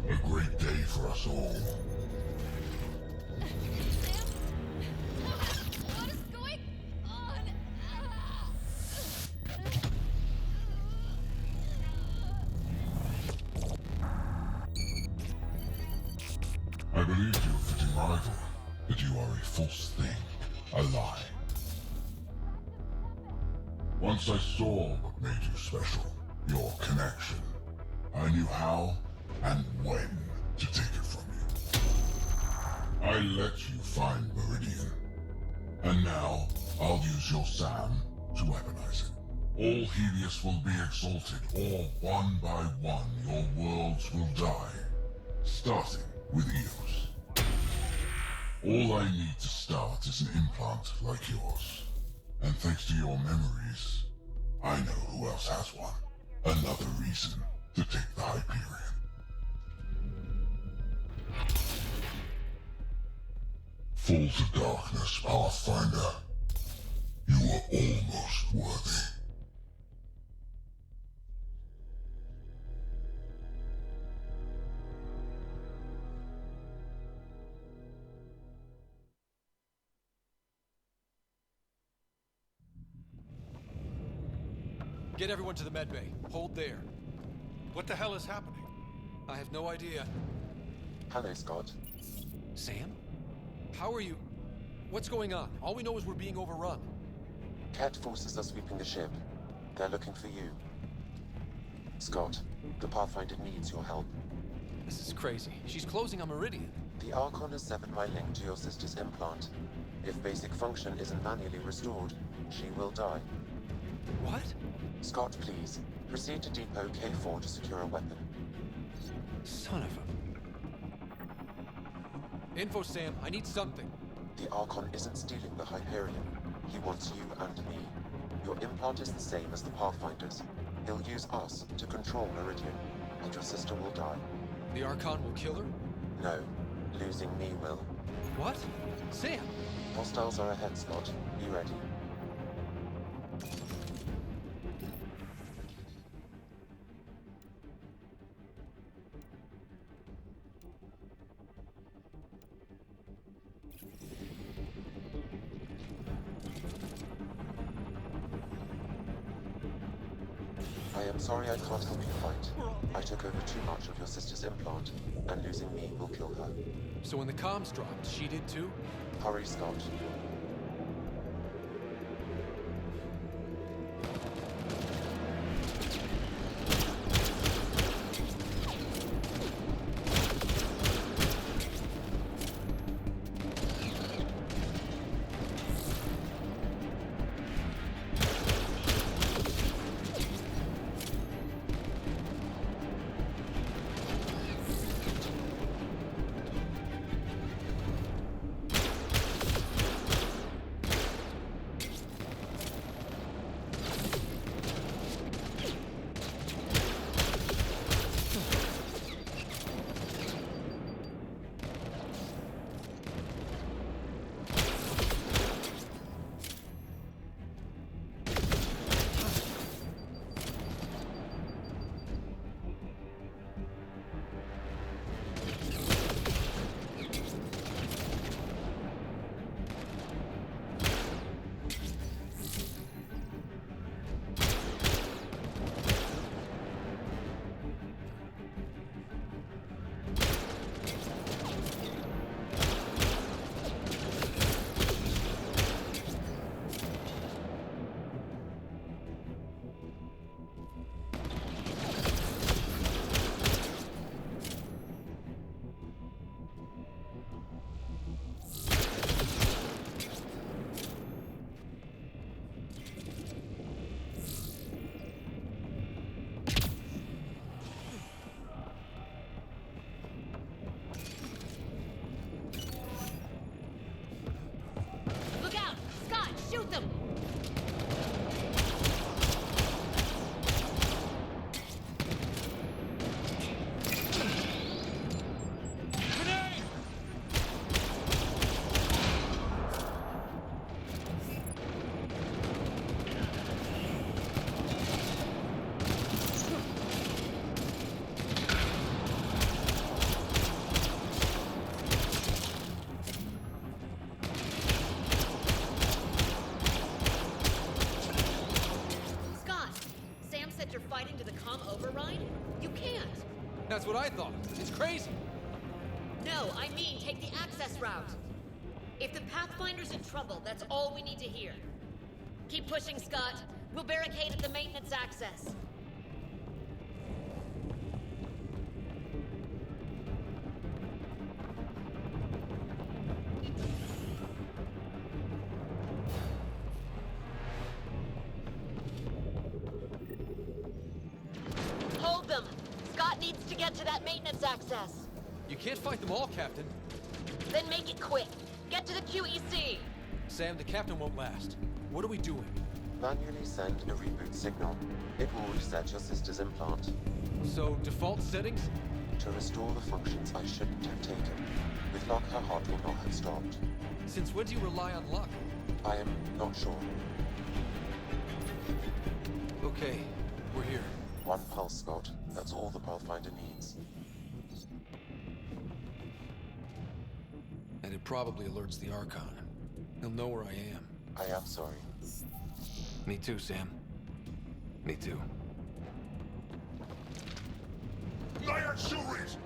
S8: A great day for us all.
S5: What is going on?
S8: I believed you a fitting rival, but you are a false thing, a lie. Once I saw what made you special, your connection. I knew how and when to take it from you. I let you find Meridian. And now, I'll use your SAM to weaponize it. All Helios will be exalted, or one by one your worlds will die. Starting with Eos. All I need to start is an implant like yours. And thanks to your memories, I know who else has one. Another reason to take the Hyperion. Fall to darkness, Pathfinder. You are almost worthy.
S17: Get everyone to the med bay. Hold there.
S18: What the hell is happening?
S17: I have no idea.
S7: Hello, Scott.
S17: Sam? How are you? What's going on? All we know is we're being overrun.
S7: Cat forces are sweeping the ship. They're looking for you. Scott, the Pathfinder needs your help.
S17: This is crazy. She's closing on Meridian.
S7: The Archon has severed my link to your sister's implant. If basic function isn't manually restored, she will die.
S17: What?
S7: Scott, please. Proceed to Depot K4 to secure a weapon.
S17: Son of a... Info, Sam. I need something.
S7: The Archon isn't stealing the Hyperion. He wants you and me. Your implant is the same as the Pathfinder's. He'll use us to control Meridian, and your sister will die.
S17: The Archon will kill her?
S7: No. Losing me will.
S17: What? Sam!
S7: Hostiles are ahead, Scott. Be ready. I am sorry I can't help you fight. I took over too much of your sister's implant, and losing me will kill her.
S17: So when the comms dropped, she did too?
S7: Hurry, Scott.
S5: Shoot them!
S17: That's what I thought. It's crazy.
S5: No, I mean take the access route. If the Pathfinder's in trouble, that's all we need to hear. Keep pushing, Scott. We'll barricade at the maintenance access. Hold them! Scott needs to get to that maintenance access.
S17: You can't fight them all, Captain.
S5: Then make it quick. Get to the QEC.
S17: Sam, the Captain won't last. What are we doing?
S7: Manually send a reboot signal. It will reset your sister's implant.
S17: So, default settings?
S7: To restore the functions I shouldn't have taken. With luck, her heart will not have stopped.
S17: Since when do you rely on luck?
S7: I am not sure.
S17: Okay, we're here.
S7: One pulse, Scott. That's all the Pathfinder needs.
S17: And it probably alerts the Archon. He'll know where I am.
S7: I am sorry.
S17: Me too, Sam.
S19: Me too.
S8: Liar Shuris!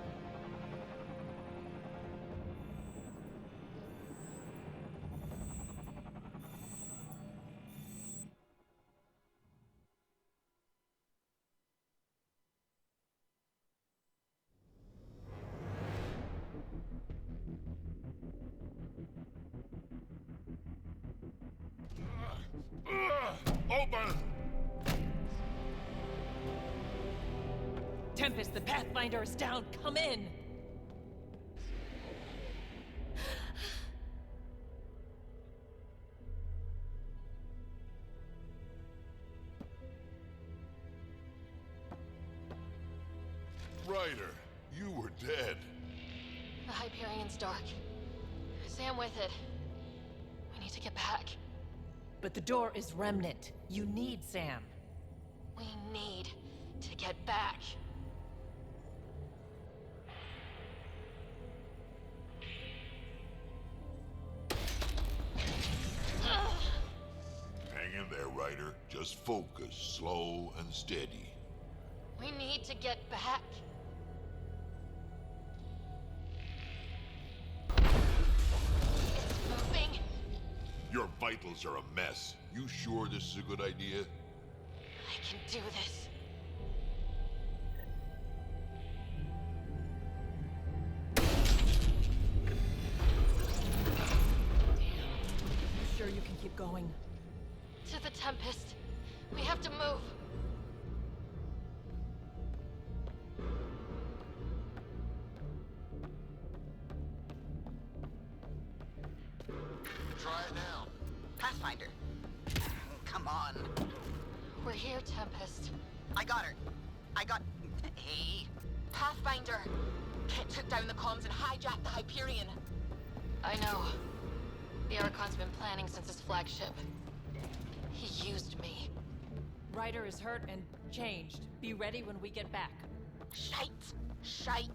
S8: Open!
S11: Tempest, the Pathfinder is down. Come in.
S8: Ryder, you were dead.
S5: The Hyperion's dark. Sam with it. We need to get back.
S11: But the door is Remnant. You need Sam.
S5: We need to get back.
S8: Hang in there, Ryder. Just focus, slow and steady.
S5: We need to get back. It's moving.
S8: Your vitals are a mess. You sure this is a good idea?
S5: I can do this.
S11: You sure you can keep going?
S5: To the Tempest. We have to move.
S4: Try it now. Pathfinder. Come on.
S5: We're here, Tempest.
S4: I got her. I got... Hey.
S5: Pathfinder.
S20: Kit took down the comms and hijacked the Hyperion.
S5: I know. The Archon's been planning since his flagship. He used me.
S11: Ryder is hurt and changed. Be ready when we get back.
S20: Shite! Shite!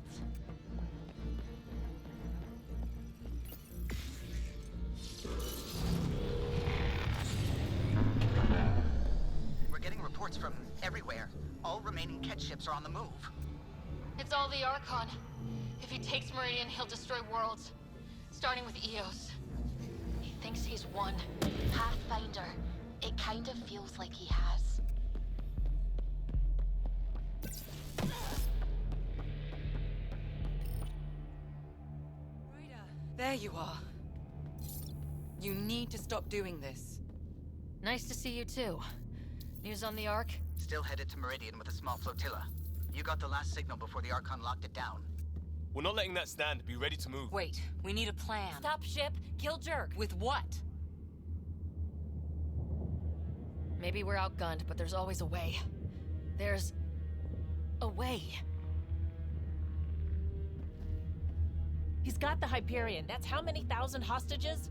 S4: We're getting reports from everywhere. All remaining Ket ships are on the move.
S5: It's all the Archon. If he takes Meridian, he'll destroy worlds. Starting with Eos. He thinks he's won.
S20: Pathfinder. It kind of feels like he has.
S21: There you are. You need to stop doing this.
S5: Nice to see you too. News on the Ark?
S4: Still headed to Meridian with a small flotilla. You got the last signal before the Archon locked it down.
S12: We're not letting that stand. Be ready to move.
S9: Wait, we need a plan.
S5: Stop ship, kill Jerk.
S9: With what?
S5: Maybe we're outgunned, but there's always a way. There's... a way.
S11: He's got the Hyperion. That's how many thousand hostages?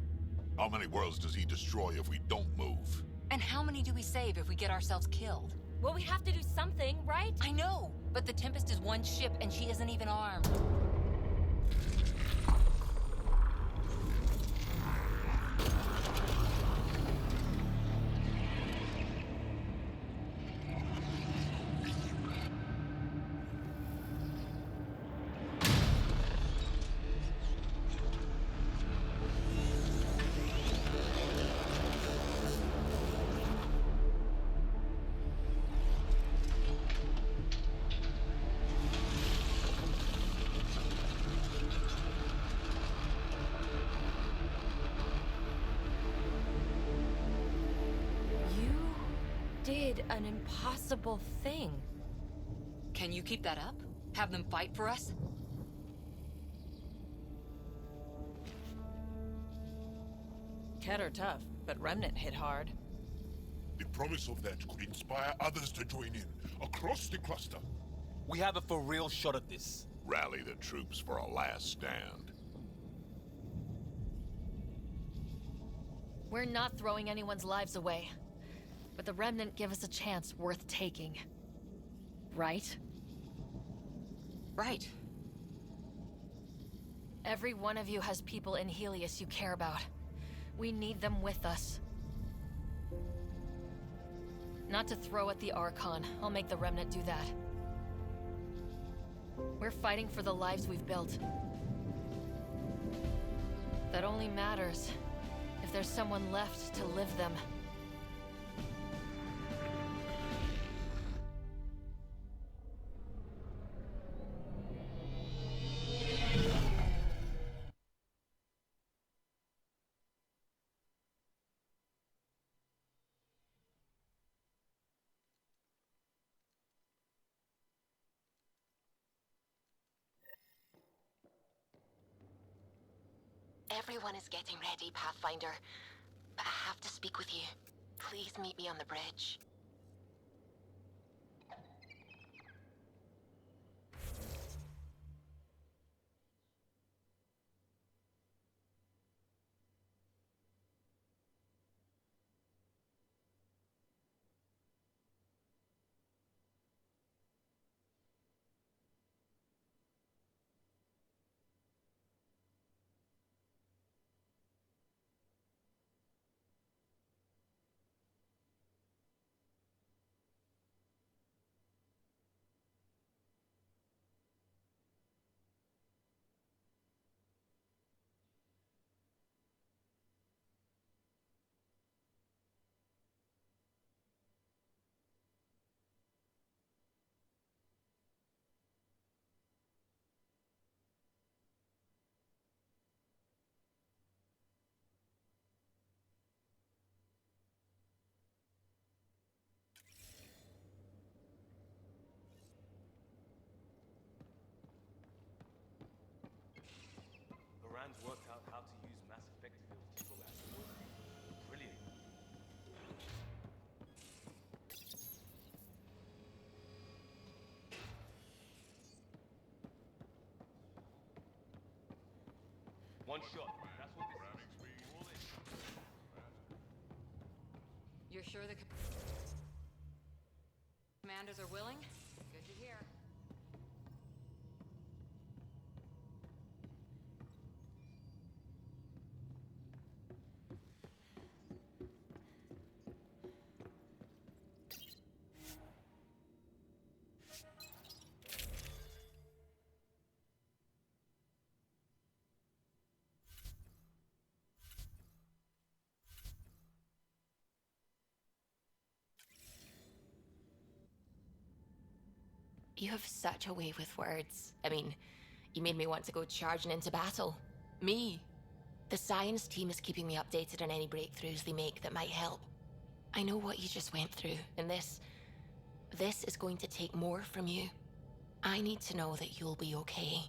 S8: How many worlds does he destroy if we don't move?
S9: And how many do we save if we get ourselves killed?
S5: Well, we have to do something, right?
S9: I know, but the Tempest is one ship and she isn't even armed.
S5: Did an impossible thing.
S9: Can you keep that up? Have them fight for us?
S11: Ket are tough, but Remnant hit hard.
S8: The promise of that could inspire others to join in, across the cluster.
S12: We have a for real shot at this.
S8: Rally the troops for a last stand.
S5: We're not throwing anyone's lives away. But the Remnant give us a chance worth taking. Right?
S9: Right.
S5: Every one of you has people in Helios you care about. We need them with us. Not to throw at the Archon. I'll make the Remnant do that. We're fighting for the lives we've built. That only matters if there's someone left to live them.
S20: Everyone is getting ready, Pathfinder. But I have to speak with you. Please meet me on the bridge.
S12: Varan's worked out how to use mass effect fields to throw asteroids. Brilliant. One shot. That's what this is. All in.
S9: You're sure the commanders are willing? Good to hear.
S5: You have such a way with words. I mean, you made me want to go charging into battle. Me. The science team is keeping me updated on any breakthroughs they make that might help. I know what you just went through, and this is going to take more from you. I need to know that you'll be okay.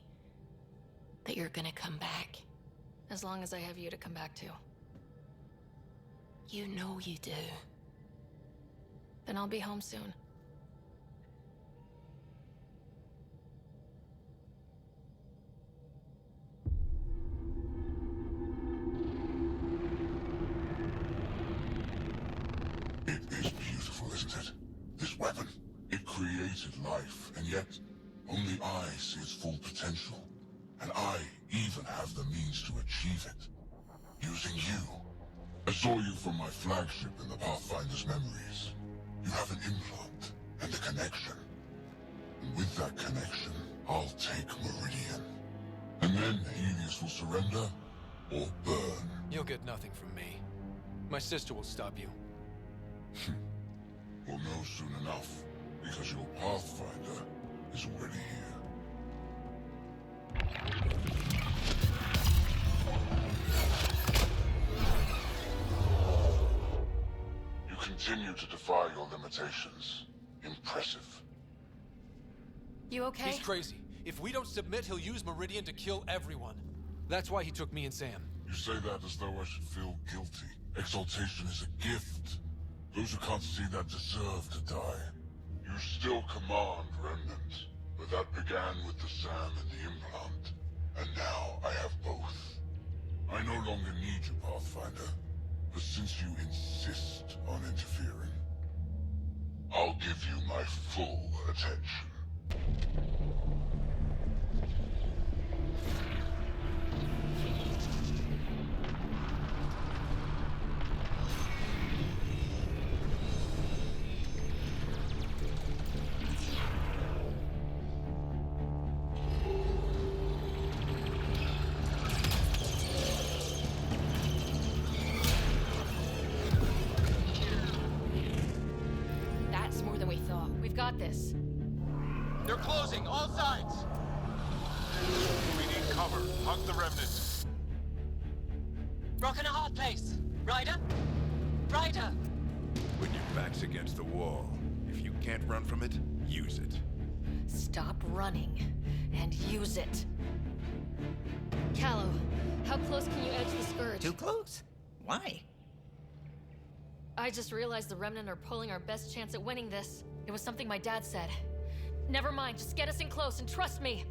S5: That you're gonna come back.
S6: As long as I have you to come back to.
S5: You know you do.
S6: Then I'll be home soon.
S8: It is beautiful, isn't it? This weapon. It created life, and yet only I see its full potential. And I even have the means to achieve it. Using you. I saw you from my flagship in the Pathfinder's memories. You have an implant and a connection. And with that connection, I'll take Meridian. And then Helios will surrender or burn.
S17: You'll get nothing from me. My sister will stop you.
S8: We'll know soon enough, because your Pathfinder is already here. You continue to defy your limitations. Impressive.
S6: You okay?
S17: He's crazy. If we don't submit, he'll use Meridian to kill everyone. That's why he took me and Sam.
S8: You say that as though I should feel guilty. Exaltation is a gift. Those who can't see that deserve to die. You still command Remnant, but that began with the SAM and the implant. And now I have both. I no longer need you, Pathfinder. But since you insist on interfering, I'll give you my full attention.
S6: got this.
S16: They're closing, all sides!
S1: We need cover. Hug the remnants.
S16: Rock in a hard place. Ryder? Ryder!
S19: When your back's against the wall, if you can't run from it, use it.
S6: Stop running and use it. Callow, how close can you edge the Scourge?
S14: Too close? Why?
S6: I just realized the Remnant are pulling our best chance at winning this. It was something my dad said. Never mind, just get us in close and trust me.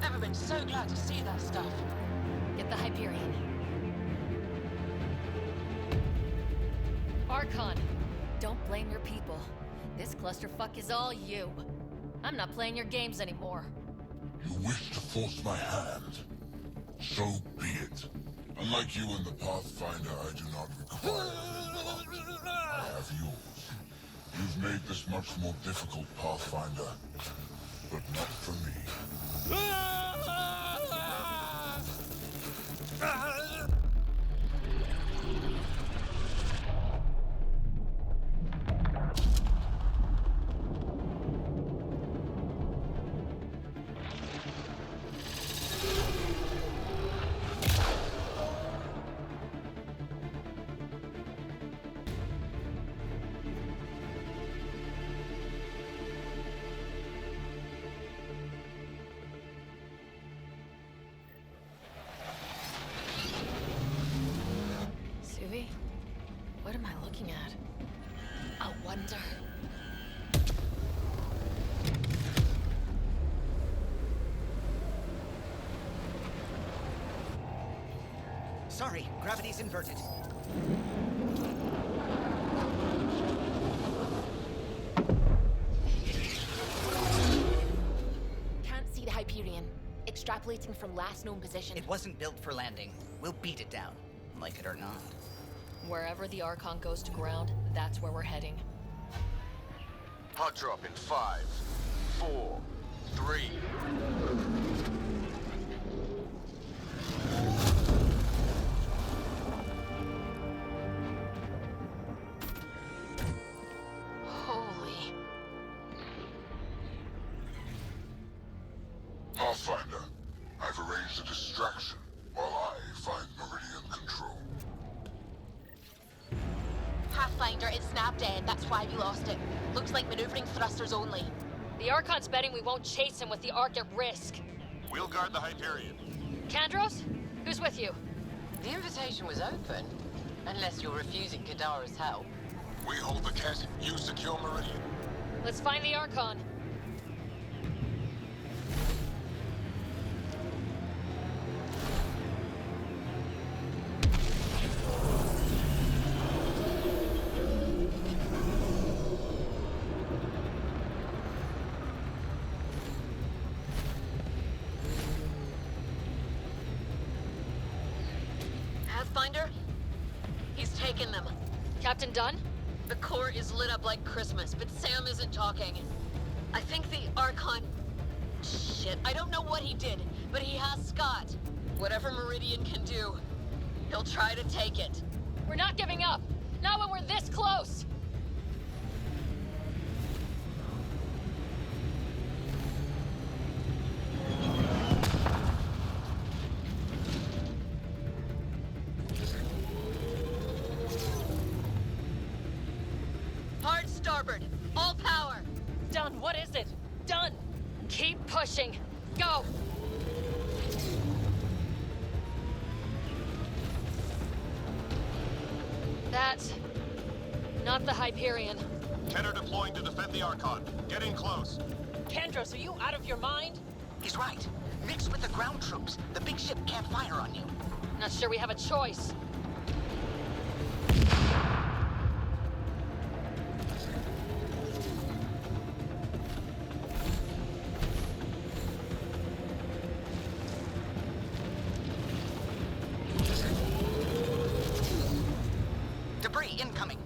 S16: Never been so glad to see that stuff.
S6: Get the Hyperion. Archon, don't blame your people. This clusterfuck is all you. I'm not playing your games anymore.
S8: You wish to force my hand? So be it. Unlike you in the Pathfinder, I do not require an implant. I have yours. You've made this much more difficult, Pathfinder, but not for me.
S6: Suvi, what am I looking at?
S5: A wonder.
S14: Sorry, gravity's inverted.
S5: Can't see the Hyperion. Extrapolating from last known position.
S14: It wasn't built for landing. We'll beat it down, like it or not.
S6: Wherever the Archon goes to ground, that's where we're heading.
S15: Hot drop in 5, 4, 3.
S5: Holy.
S8: Pathfinder, I've arranged a distraction while I find Meridian control.
S5: Pathfinder, it snapped dead. That's why we lost it. Looks like maneuvering thrusters only.
S6: The Archon's betting we won't chase him with the Ark at risk.
S15: We'll guard the Hyperion.
S6: Kandros? Who's with you?
S21: The invitation was open, unless you're refusing Kadara's help.
S1: We hold the Ket, you secure Meridian.
S6: Let's find the Archon.
S5: Pathfinder? He's taken them.
S6: Captain Dunn?
S5: The core is lit up like Christmas, but Sam isn't talking. I think the Archon... Shit, I don't know what he did, but he has Scott. Whatever Meridian can do, he'll try to take it.
S6: We're not giving up. Not when we're this close.
S5: Hard starboard. All power.
S6: Dunn, what is it? Dunn! Keep pushing. Go! That's... not the Hyperion.
S15: Kenner deploying to defend the Archon. Get in close.
S11: Kandros, are you out of your mind?
S4: He's right. Mix with the ground troops. The big ship can't fire on you.
S6: Not sure we have a choice.
S4: incoming.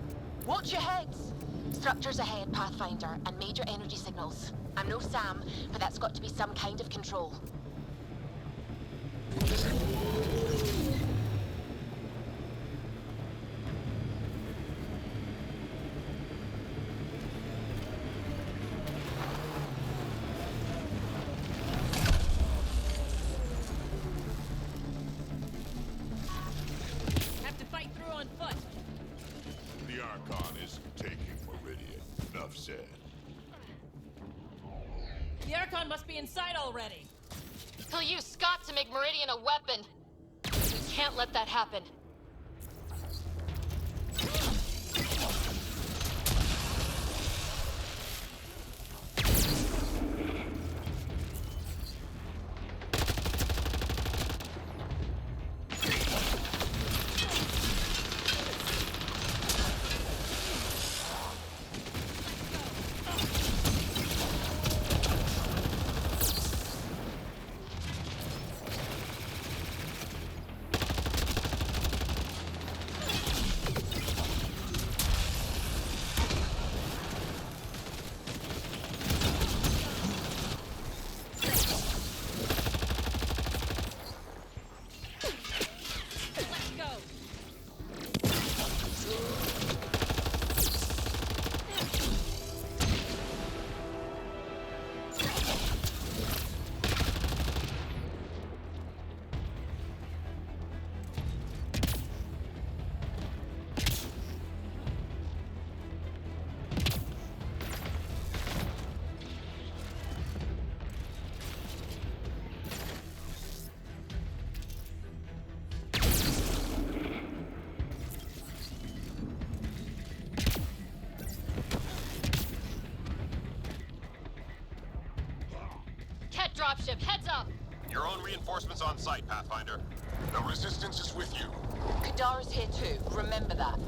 S4: Watch your heads!
S20: Structures ahead, Pathfinder, and major energy signals. I'm no Sam, but that's got to be some kind of control.
S2: Have to fight through on foot.
S8: The Archon isn't taking Meridian. Enough said.
S2: The Archon must be inside already.
S6: He'll use Scott to make Meridian a weapon. We can't let that happen. Dropship, heads up!
S15: Your own reinforcements on site, Pathfinder. The Resistance is with you.
S4: Kadara's here too, remember that.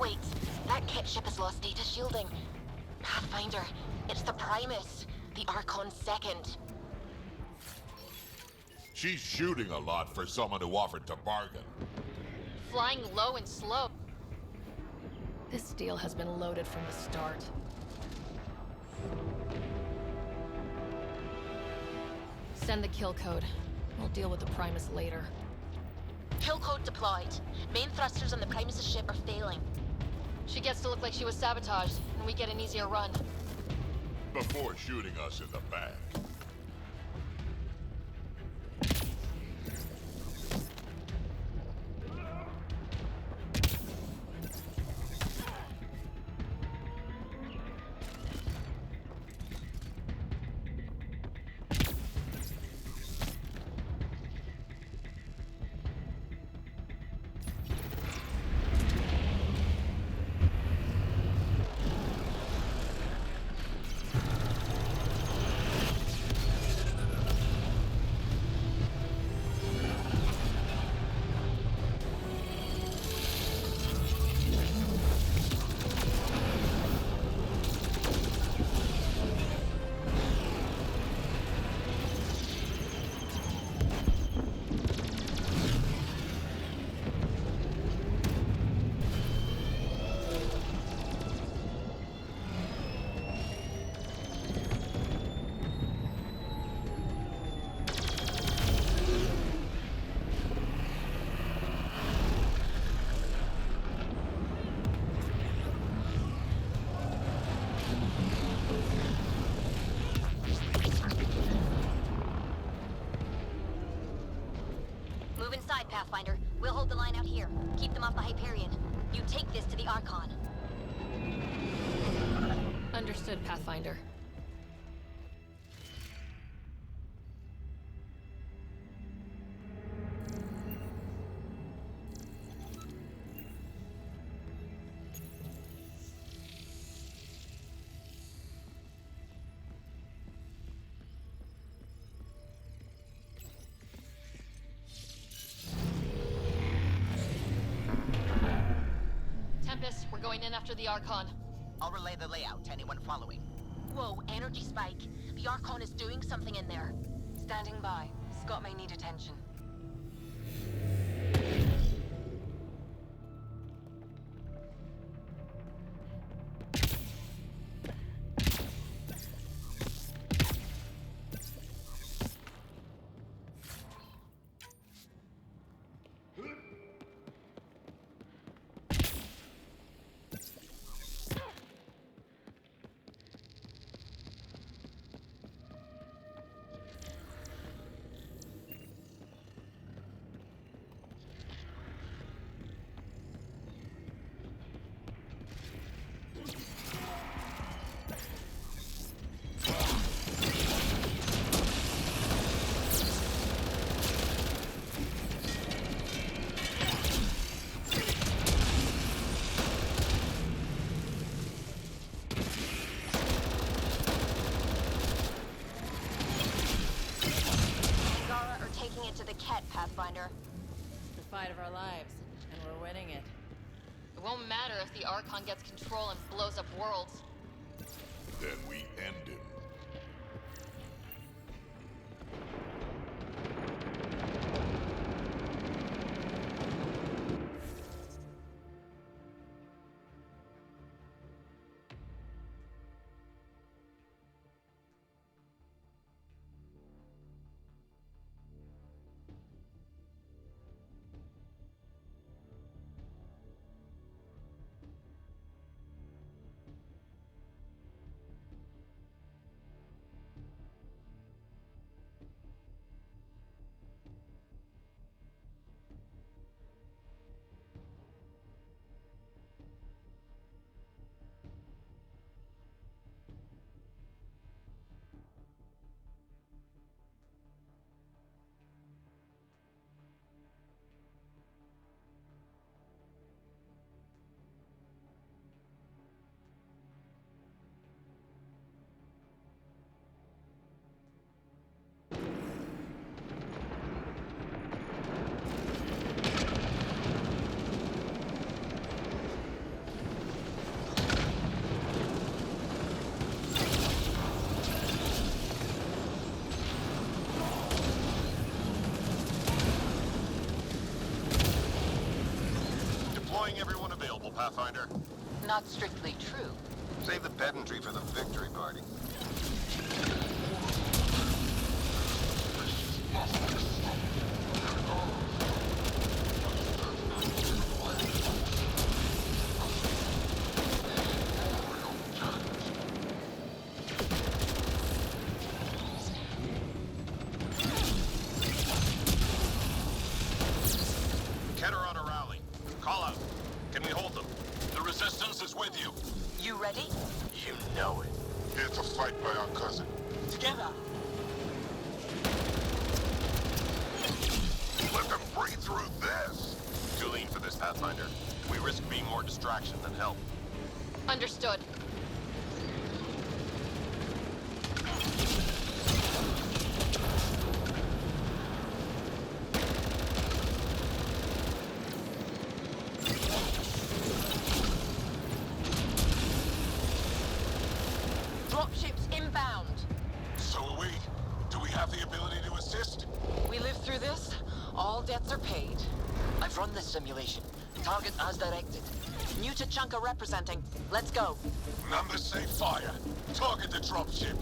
S20: Wait, that kit ship has lost data shielding. Pathfinder, it's the Primus, the Archon's second.
S8: She's shooting a lot for someone who offered to bargain.
S6: Flying low and slow.
S11: This deal has been loaded from the start. Send the kill code. We'll deal with the Primus later.
S20: Kill code deployed. Main thrusters on the Primus' ship are failing. She gets to look like she was sabotaged, and we get an easier run.
S8: Before shooting us in the back.
S20: Move inside, Pathfinder. We'll hold the line out here. Keep them off the Hyperion. You take this to the Archon.
S6: Understood, Pathfinder.
S20: Tempest, we're going in after the Archon.
S4: I'll relay the layout to anyone following.
S20: Whoa, energy spike. The Archon is doing something in there.
S21: Standing by. Scott may need attention.
S20: Pathfinder.
S11: The fight of our lives, and we're winning it.
S20: It won't matter if the Archon gets control and blows up worlds.
S8: Then we end him.
S15: Everyone available, Pathfinder.
S21: Not strictly true.
S15: Save the pedantry for the victory party. Can we hold them? The resistance is with you.
S4: You ready?
S15: You know it.
S1: Here to fight by our cousin.
S16: Together.
S15: Let them breathe through this. Too lean for this, Pathfinder. We risk being more distraction than help.
S20: Understood.
S16: Dropships inbound.
S1: So are we. Do we have the ability to assist?
S16: We live through this, all debts are paid. I've run this simulation. Target as directed. New Tachanka representing. Let's go.
S1: Numbers say fire. Target the dropship.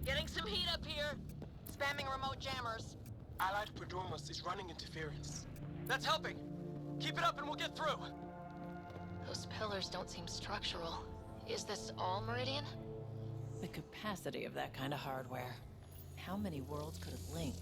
S16: Getting some heat up here. Spamming remote jammers.
S10: Allied Prodromos is running interference.
S16: That's helping. Keep it up and we'll get through.
S20: Those pillars don't seem structural. Is this all Meridian?
S11: The capacity of that kind of hardware. How many worlds could it link?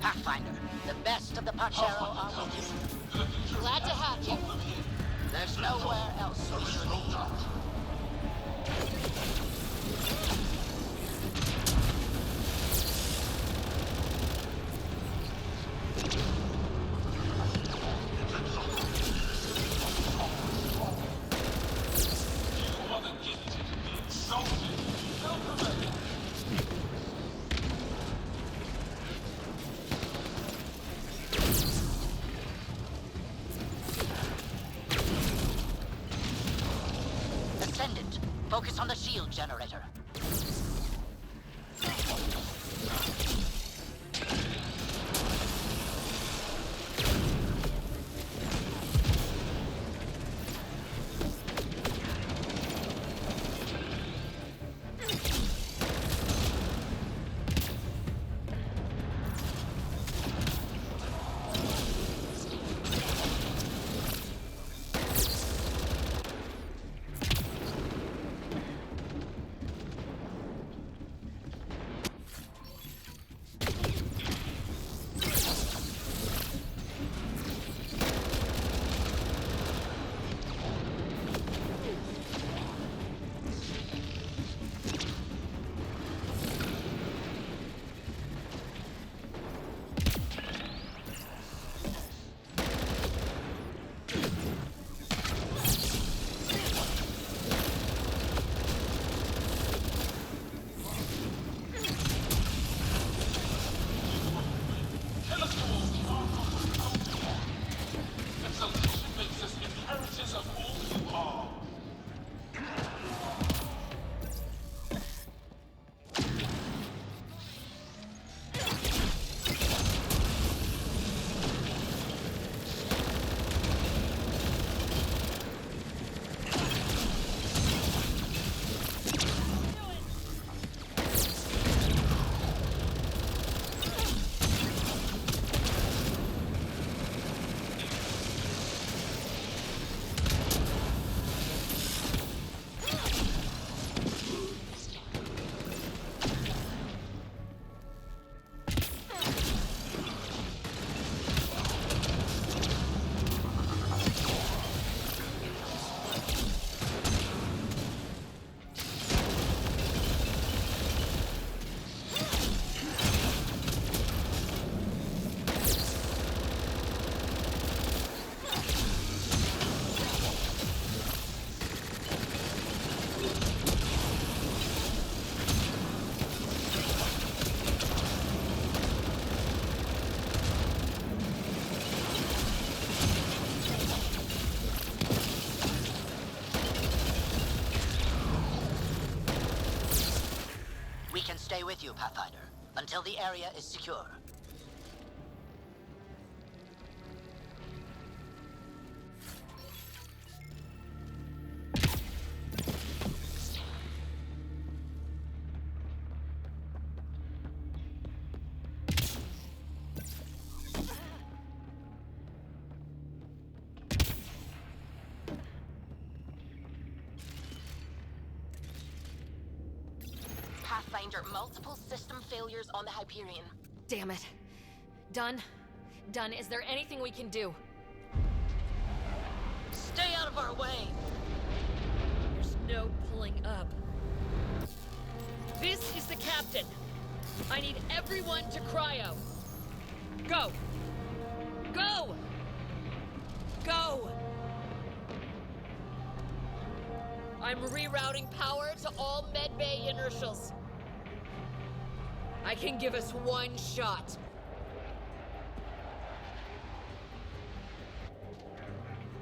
S16: Pathfinder, the best of the Pachero are with you. Glad to have you. There's nowhere else we should be. Ascendant, focus on the shield generator. We can stay with you, Pathfinder, until the area is secure.
S20: Pathfinder, multiple system failures on the Hyperion.
S5: Damn it. Done? Done. Is there anything we can do?
S20: Stay out of our way!
S2: There's no pulling up. This is the captain. I need everyone to cryo. Go! Go! Go! I'm rerouting power to all medbay inertials. I can give us one shot.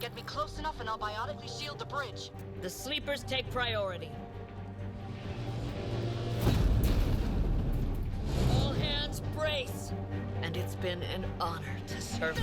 S20: Get me close enough and I'll biotically shield the bridge.
S2: The sleepers take priority. All hands brace. And it's been an honor to serve.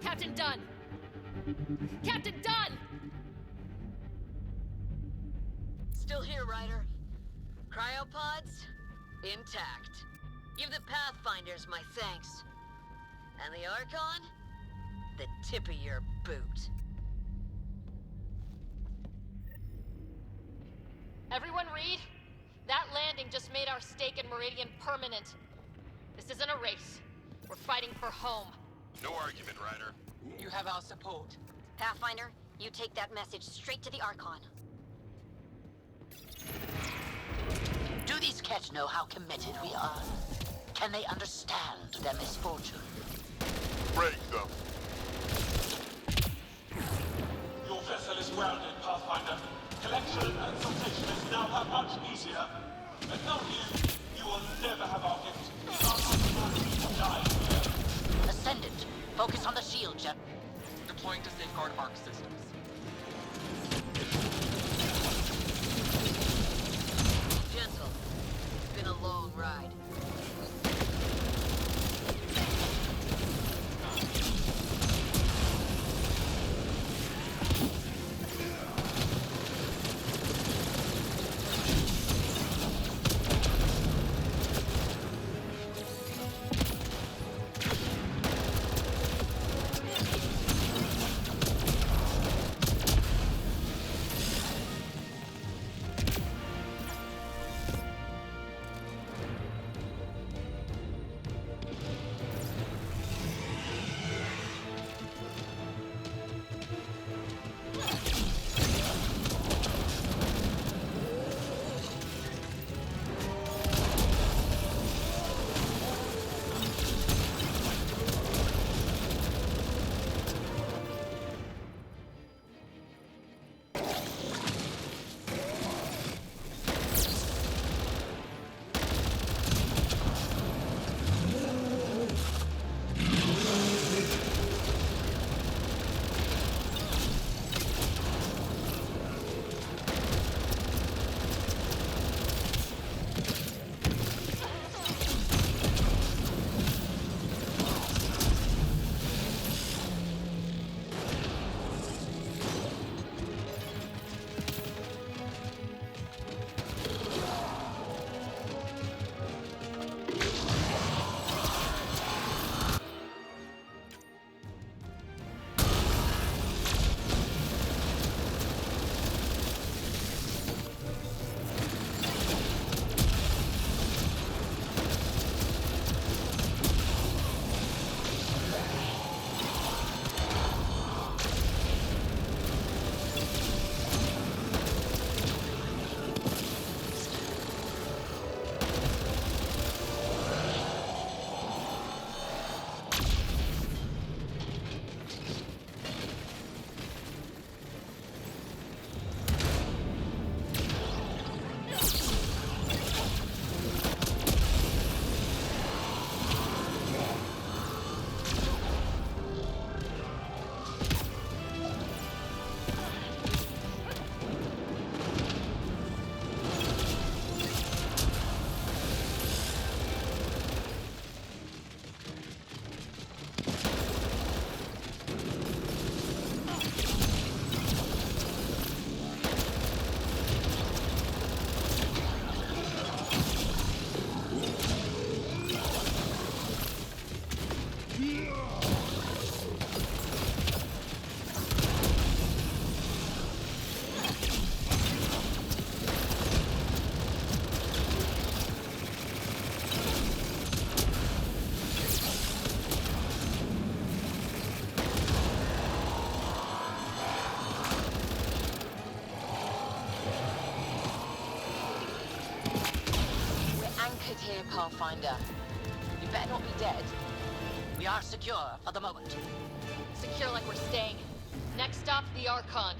S5: Captain Dunn! Captain Dunn!
S20: Still here, Ryder.
S3: pods? Intact. Give the Pathfinders my thanks. And the Archon? The tip of your boot.
S2: Everyone read? That landing just made our stake in Meridian permanent. This isn't a race. We're fighting for home.
S15: No argument, Ryder.
S21: You have our support.
S20: Pathfinder, you take that message straight to the Archon.
S16: Do these Ketch know how committed we are? Can they understand their misfortune?
S15: Break them.
S22: Your vessel is grounded, Pathfinder. Collection and sortation is now that much easier. And know you will never have our gift. Our humanity died here.
S16: Ascendant, focus on the shield, Jet.
S21: Deploying to safeguard arc systems.
S3: Gentle. It's been a long ride.
S16: Here, Pathfinder. You better not be dead. We are secure for the moment.
S2: Secure like we're staying. Next stop, the Archon.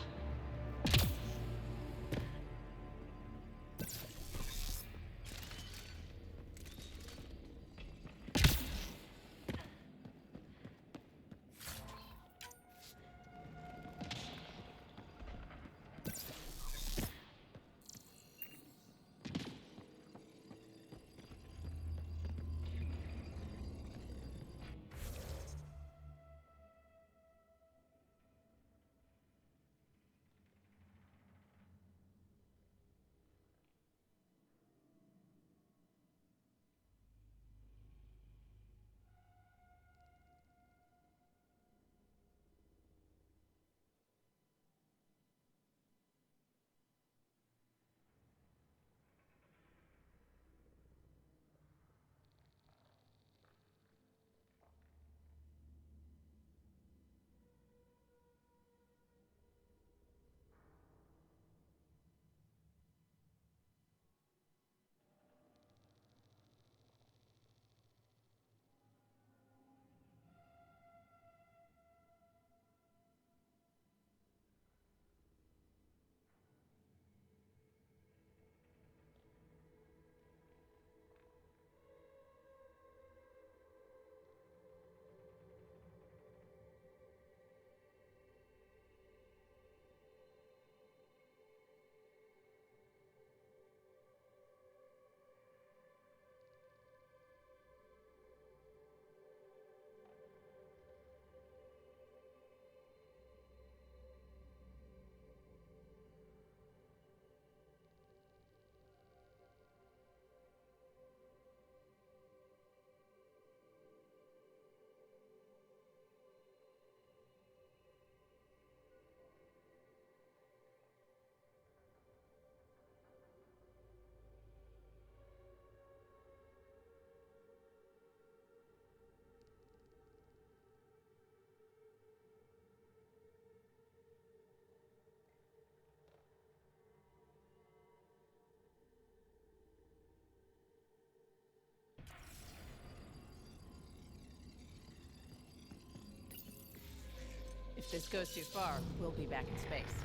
S11: If this goes too far, we'll be back in space.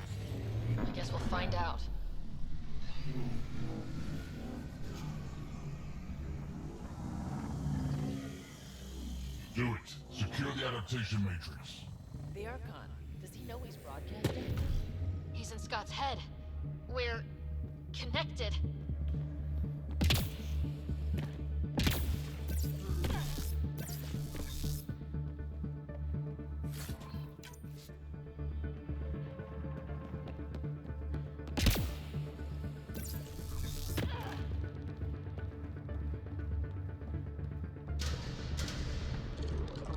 S5: I guess we'll find out.
S13: Do it. Secure the adaptation matrix.
S11: The Archon. Does he know he's broadcasting?
S5: He's in Scott's head. We're connected.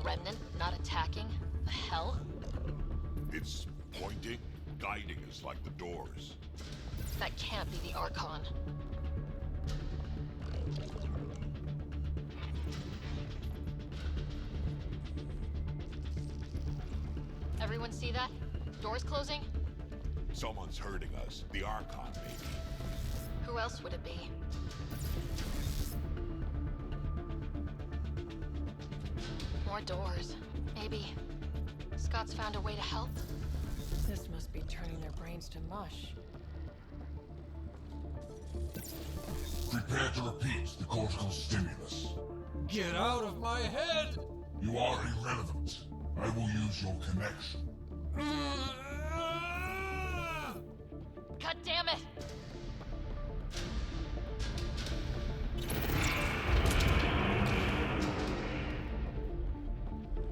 S5: Remnant not attacking? The hell?
S8: It's pointing, guiding us like the doors.
S5: That can't be the Archon. Everyone see that? Doors closing?
S8: Someone's hurting us. The Archon, maybe.
S5: Who else would it be? More doors. Maybe Scott's found a way to help?
S11: This must be turning their brains to mush.
S13: Prepare to repeat the cortical stimulus.
S17: Get out of my head!
S13: You are irrelevant. I will use your connection.
S5: God damn it!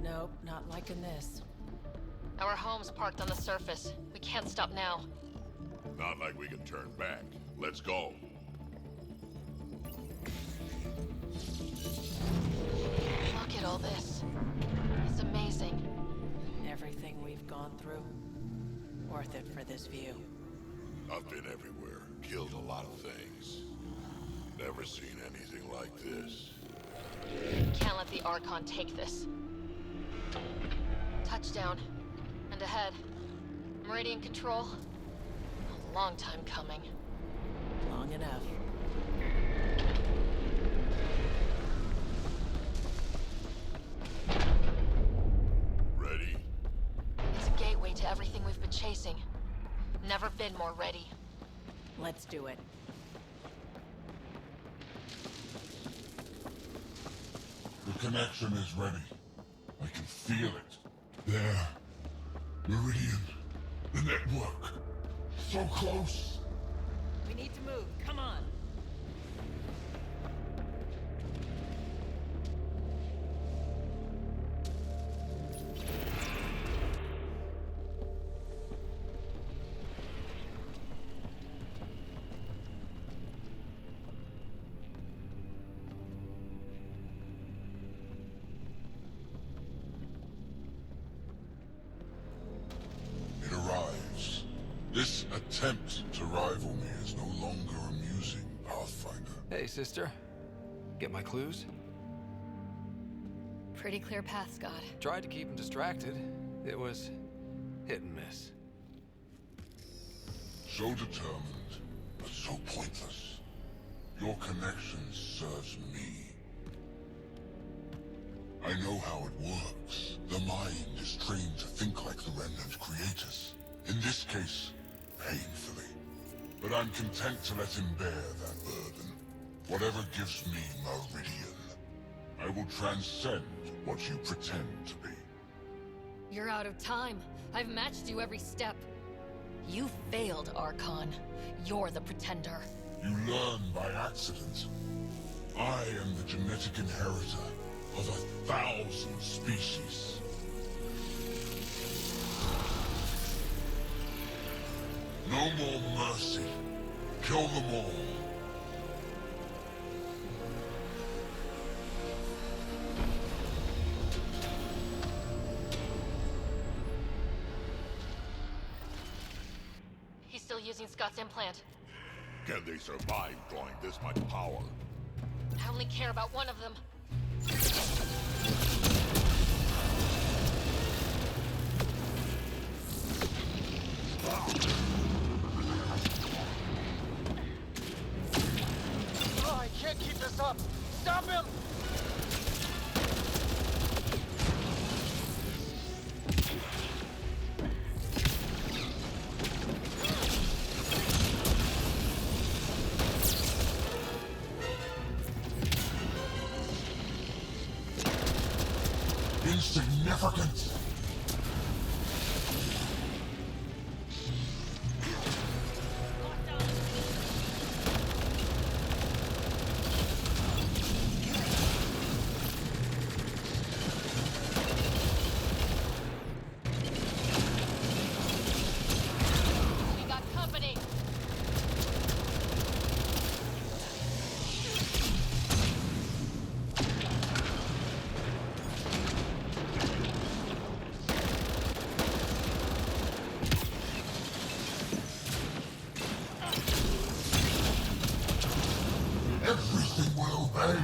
S11: Nope, not liking this.
S5: Our home's parked on the surface. We can't stop now.
S8: Not like we can turn back. Let's go.
S5: Look at all this. It's amazing.
S11: Everything we've gone through, worth it for this view.
S8: I've been everywhere, killed a lot of things. Never seen anything like this.
S5: Can't let the Archon take this. Touchdown. And ahead. Meridian control. A long time coming.
S11: Long enough.
S8: Ready?
S5: It's a gateway to everything we've been chasing. Never been more ready.
S11: Let's do it.
S13: The connection is ready. I can feel it. There. Meridian. The network. So close.
S11: We need to move. Come on.
S13: It arrives. This attempt to rival me is no longer amusing, Pathfinder.
S17: Hey, sister. Get my clues?
S6: Pretty clear path, Scott.
S17: Tried to keep him distracted. It was hit and miss.
S13: So determined, but so pointless. Your connection serves me. I know how it works. The mind is trained to think like the Remnant creators. In this case, painfully. But I'm content to let him bear that burden. Whatever gives me Meridian. I will transcend what you pretend to be.
S5: You're out of time. I've matched you every step. You failed, Archon. You're the pretender.
S13: You learn by accident. I am the genetic inheritor of 1,000 species. No more mercy. Kill them all.
S5: He's still using Scott's implant.
S8: Can they survive drawing this much power?
S5: I only care about one of them.
S10: Oh, I can't keep this up! Stop him!
S13: insignificant.
S2: We got company.
S13: Everything will obey.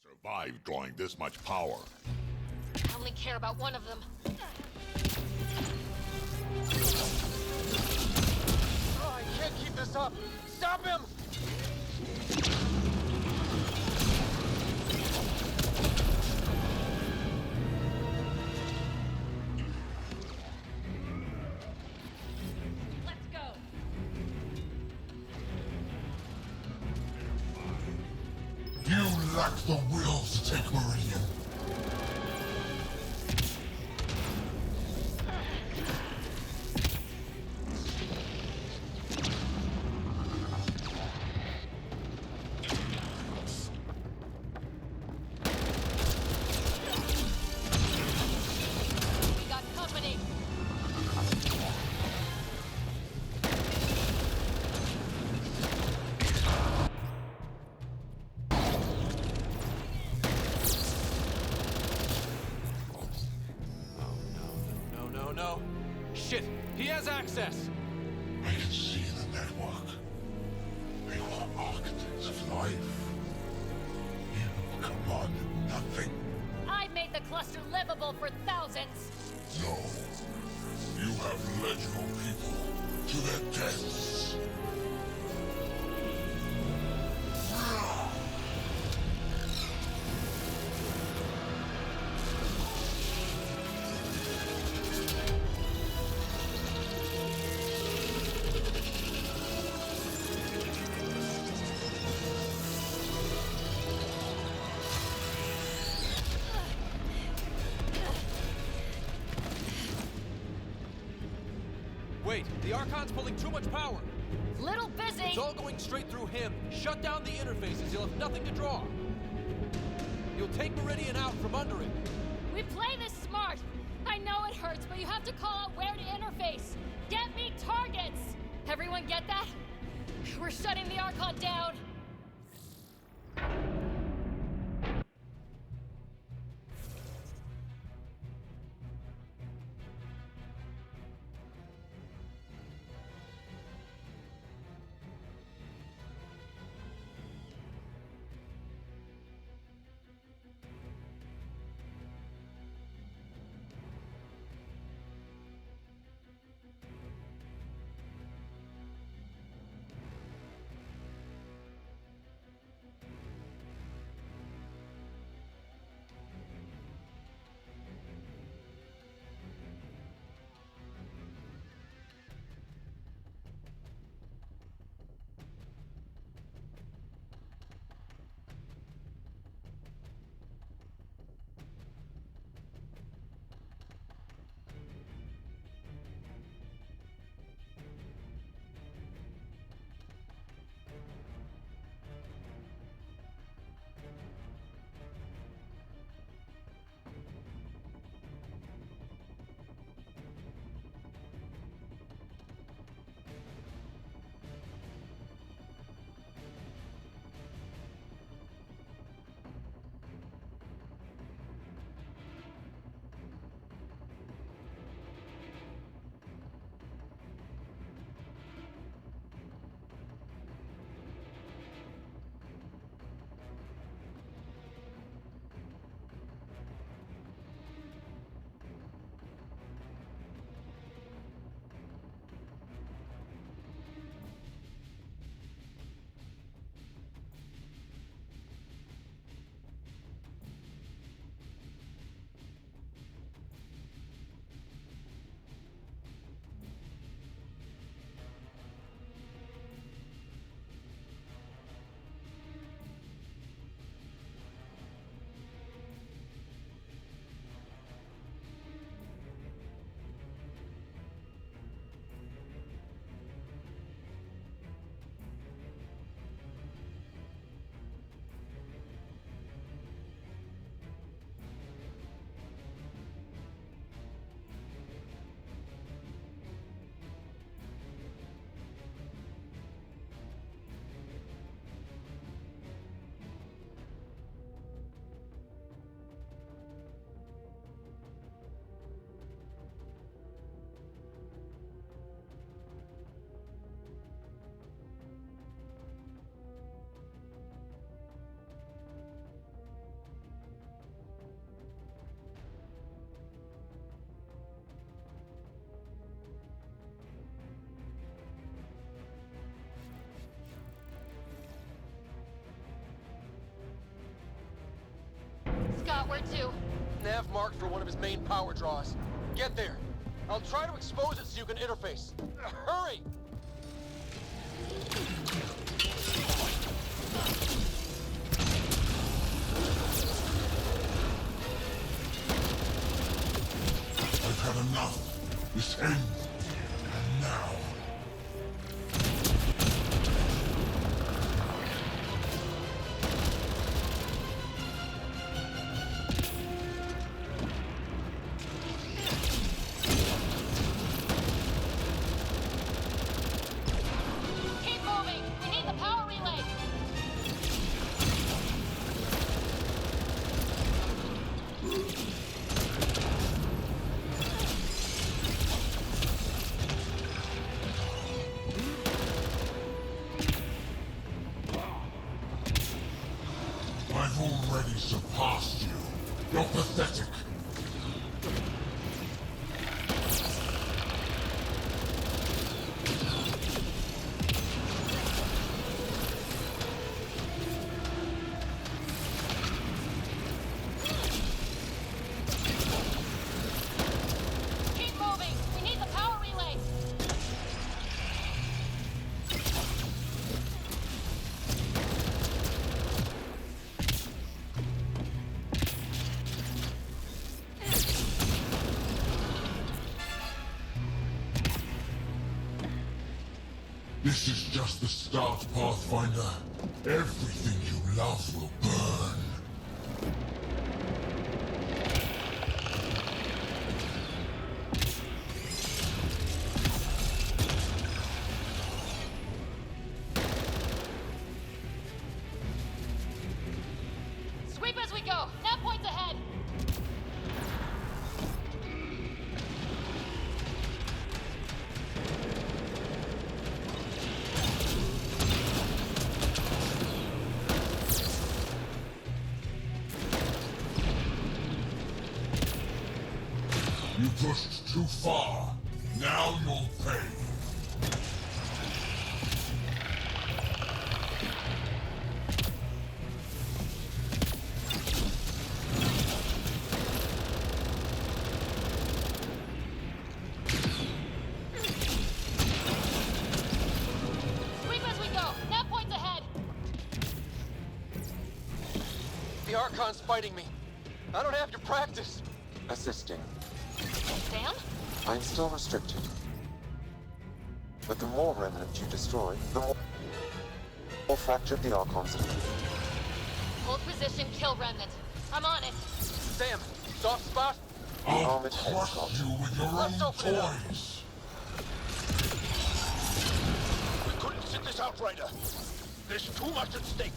S8: Survived drawing this much power.
S2: I only care about one of them.
S10: Oh, I can't keep this up! Stop him!
S2: Let's go.
S13: You lack the will to take Meridian.
S2: We got company.
S17: No. Shit! He has access!
S13: I can see the network. They were architects of life. You commanded nothing.
S2: I made the cluster livable for thousands.
S13: No. You have led your people to their deaths.
S17: Wait, the Archon's pulling too much power.
S2: Little busy!
S17: It's all going straight through him. Shut down the interfaces, he'll have nothing to draw. You'll take Meridian out from under it.
S2: We play this smart! I know it hurts, but you have to call out where to interface. Get me targets! Everyone get that? We're shutting the Archon down! Scott, where to?
S10: Nav marked for one of his main power draws. Get there. I'll try to expose it so you can interface. Hurry!
S13: I've had enough. This ends. And now.
S2: Keep moving! We need the power relay!
S13: I've already surpassed you. You're pathetic.
S2: Keep moving! We need the power relay!
S13: This is just the start, Pathfinder. Everything you love will burn.
S2: Sweep as we go. Nav points ahead.
S13: You pushed too far. Now you'll pay.
S2: Sweep as we go. Nav points ahead.
S10: The Archon's fighting me. I don't have your practice.
S7: Assisting.
S2: Sam?
S7: I'm still restricted. But the more remnant you destroy, the more fractured the Archons.
S2: Hold position, kill remnant. I'm on it.
S10: Sam, soft spot?
S13: I'll crush you with your
S10: Let's
S13: own
S10: open it up.
S13: toys.
S1: We couldn't sit this out, Ryder. There's too much at stake.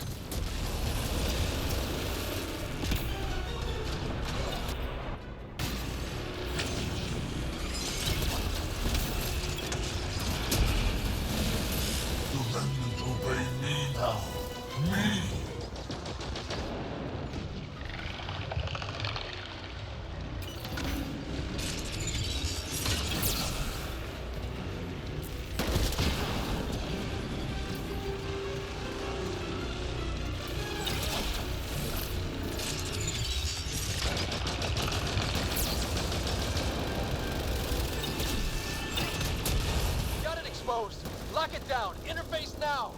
S13: The remnant obey me now. Me!
S10: Got it exposed. Lock it down. Interface now.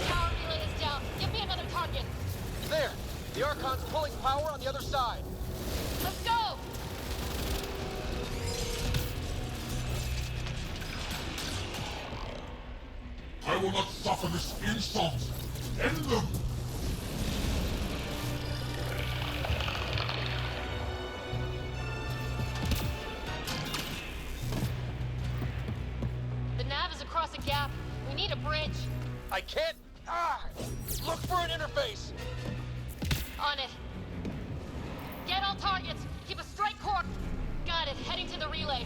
S2: Power relay is down. Give me another target.
S10: There. The Archon's pulling power on the other side.
S2: Let's go!
S13: I will not suffer this insult! End them!
S2: The nav is across a gap. We need a bridge.
S10: I can't. Look for an interface.
S2: On it. Get all targets. Keep a straight course. Got it. Heading to the relay.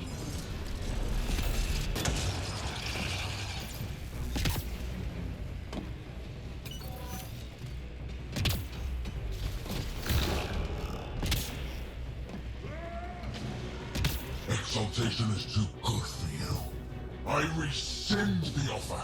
S13: Exaltation is too good for you. I rescind the offer.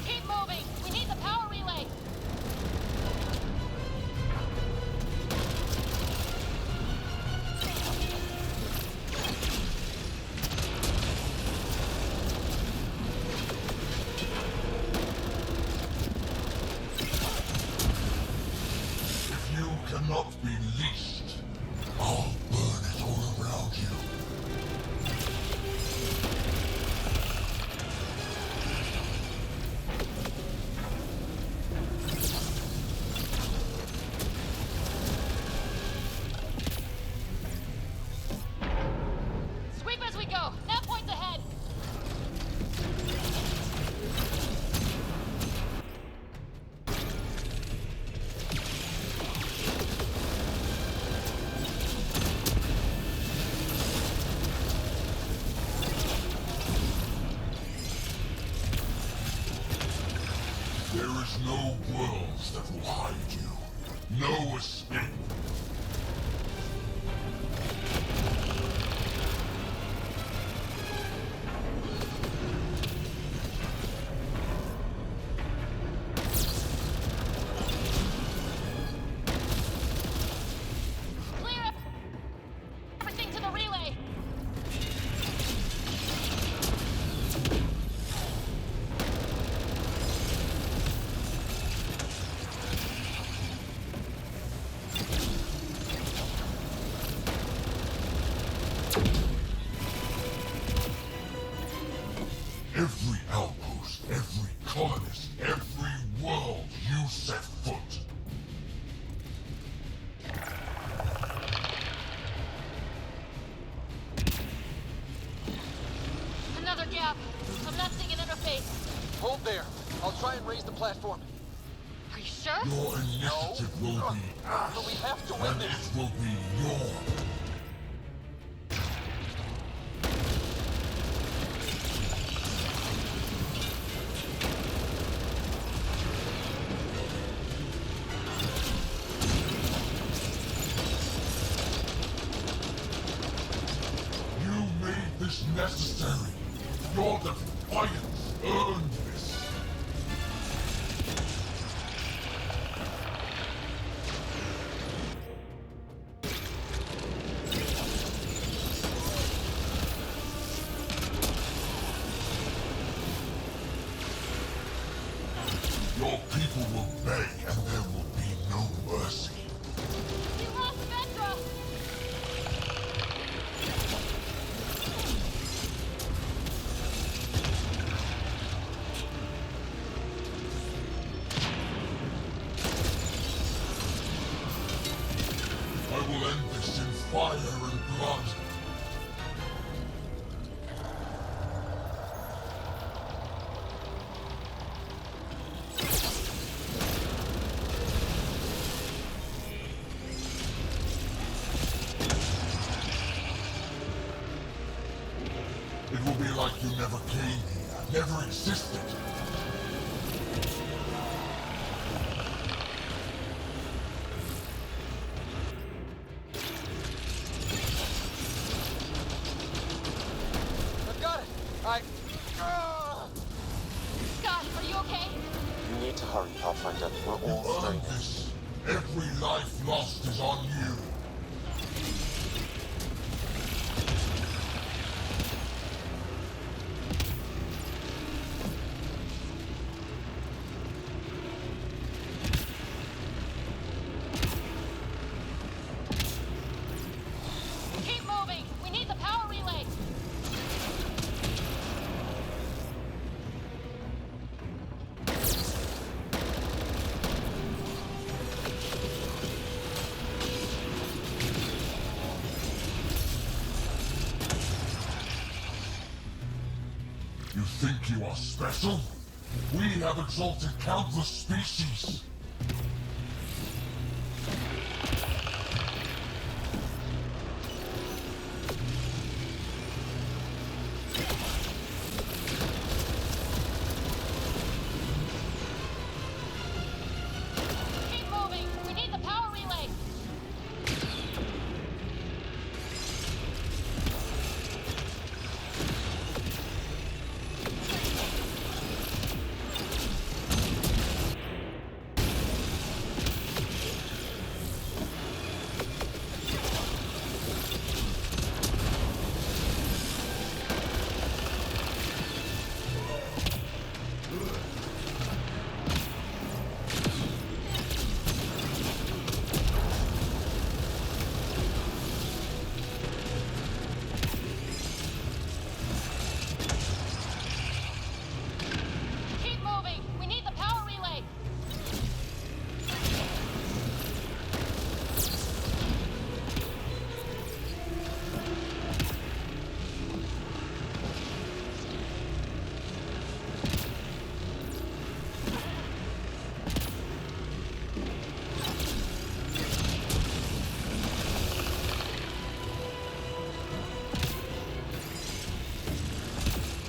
S2: Keep moving. We need the power relay.
S10: try and raise the platform.
S2: Are you sure?
S13: Your initiative will be asked,
S10: But we have to win
S13: and
S10: this.
S13: it will be your. You made this necessary. Your defiance earned this. Your people will beg, and there will be no mercy.
S2: We lost Vendra!
S13: I will end this in fire and blood. It will be like you never came here, never existed.
S10: I've got it.
S2: Scott, are you okay?
S7: You need to hurry, Pathfinder. We're all
S13: You
S7: straight.
S13: earned this. Every life lost is on you.
S2: Keep moving! We need the power relay!
S13: You think you are special? We have exalted countless species.
S2: Keep moving! We need the power relay! Keep moving! We need the power relay!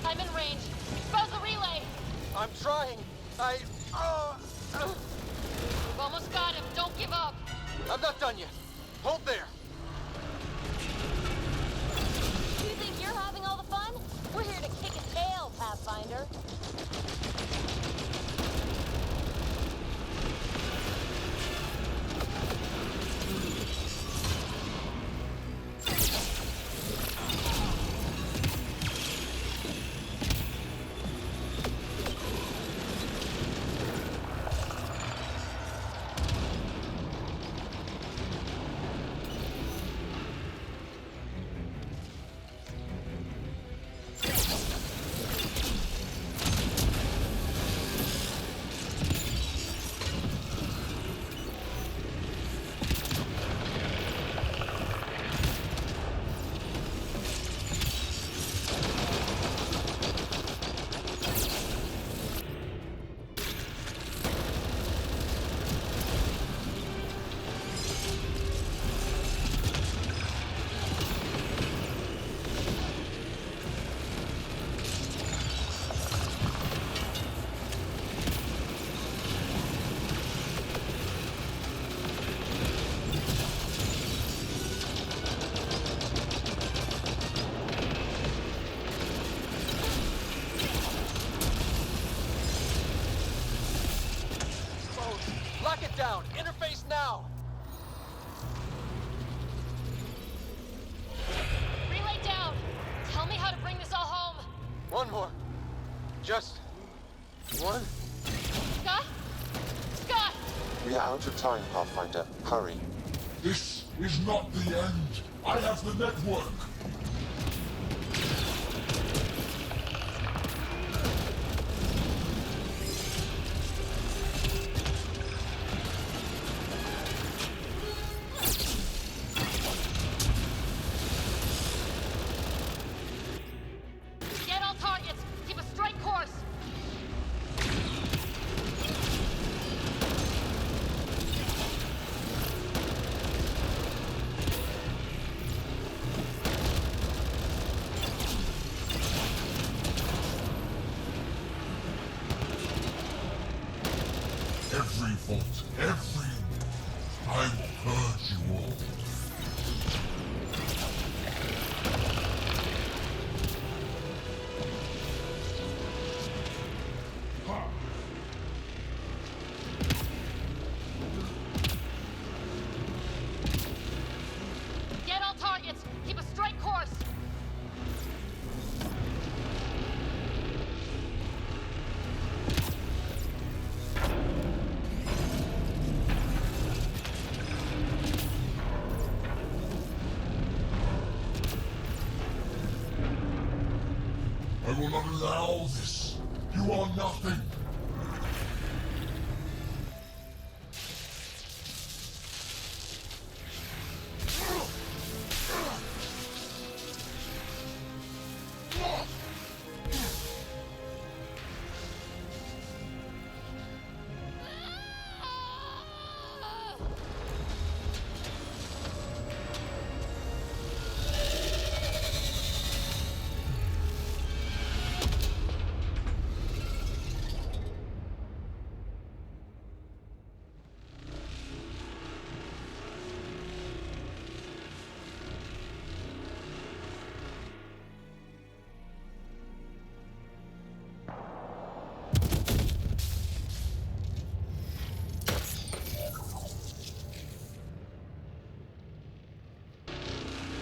S2: I'm in range. Expose the relay!
S10: I'm trying.
S2: We've almost got him. Don't give up.
S10: I'm not done yet. Hold there.
S20: You think you're having all the fun? We're here to kick a tail, Pathfinder.
S10: Just... one?
S2: Scott? Scott!
S7: We are out of time, Pathfinder. Hurry.
S13: This is not the end. I have the network.
S2: Get all targets! Keep a straight course!
S13: Every fault, every... I will purge you all.
S2: Get all targets! Keep a straight course!
S13: I will not allow this. You are nothing.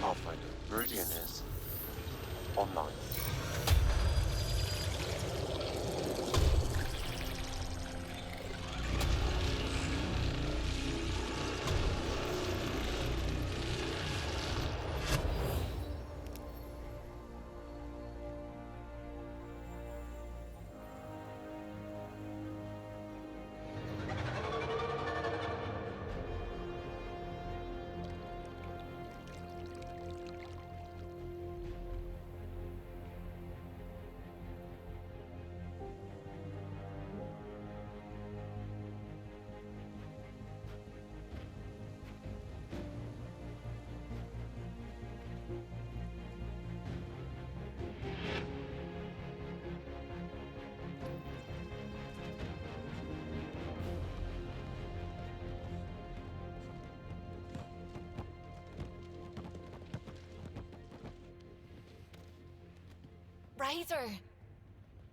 S7: Pathfinder, Meridian is online.
S5: Riser!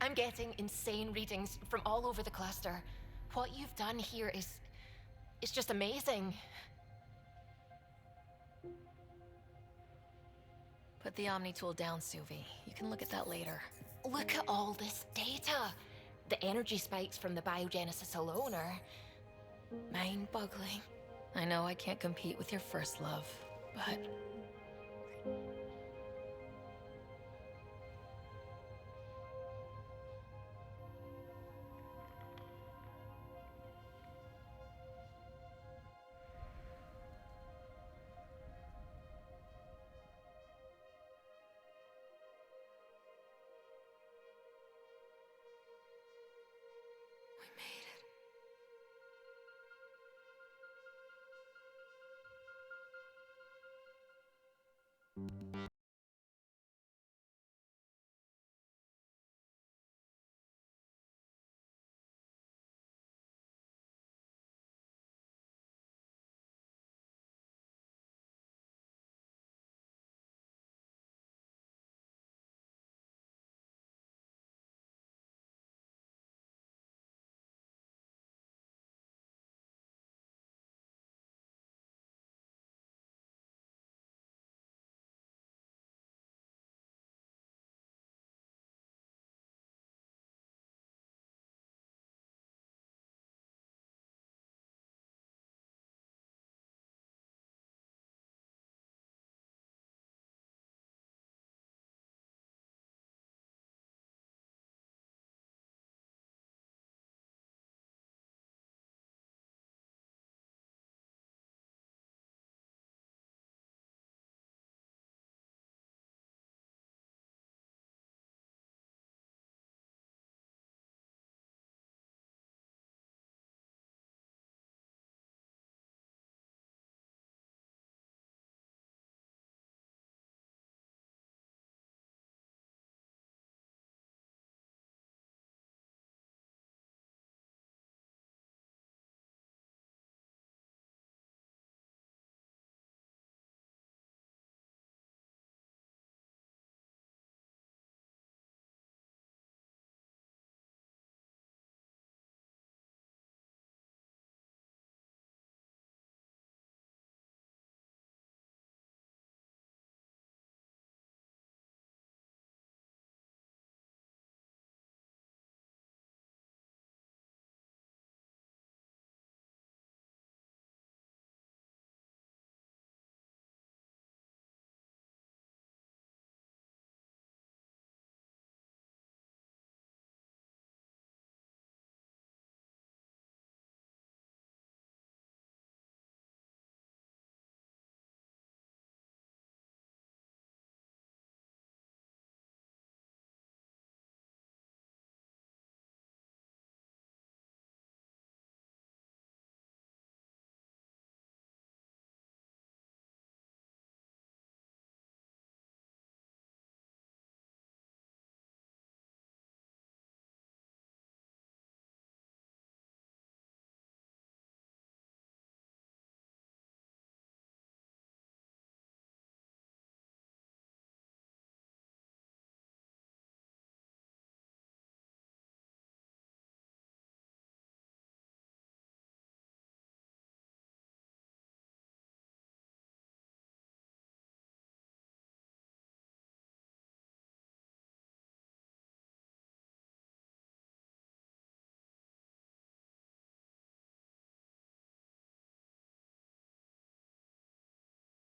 S5: I'm getting insane readings from all over the cluster. What you've done here is... it's just amazing.
S6: Put the Omni tool down, Suvi. You can look at that later.
S5: Look at all this data. The energy spikes from the biogenesis alone are... mind-boggling.
S6: I know I can't compete with your first love, but...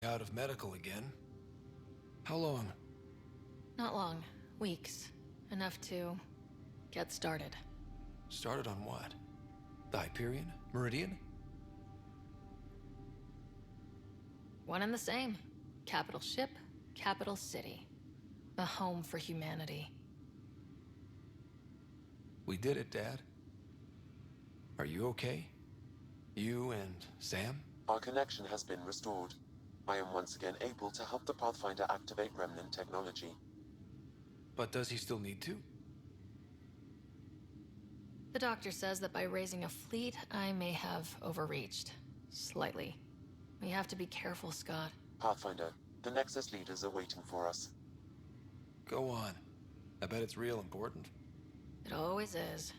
S12: Out of medical again? How long?
S6: Not long. Weeks. Enough to get started.
S12: Started on what? The Hyperion? Meridian?
S6: One and the same. Capital ship, capital city. A home for humanity.
S12: We did it, Dad. Are you okay? You and Sam?
S7: Our connection has been restored. I am once again able to help the Pathfinder activate Remnant technology.
S12: But does he still need to?
S6: The doctor says that by raising a fleet, I may have overreached. Slightly. We have to be careful, Scott.
S7: Pathfinder, the Nexus leaders are waiting for us.
S12: Go on. I bet it's real important.
S6: It always is.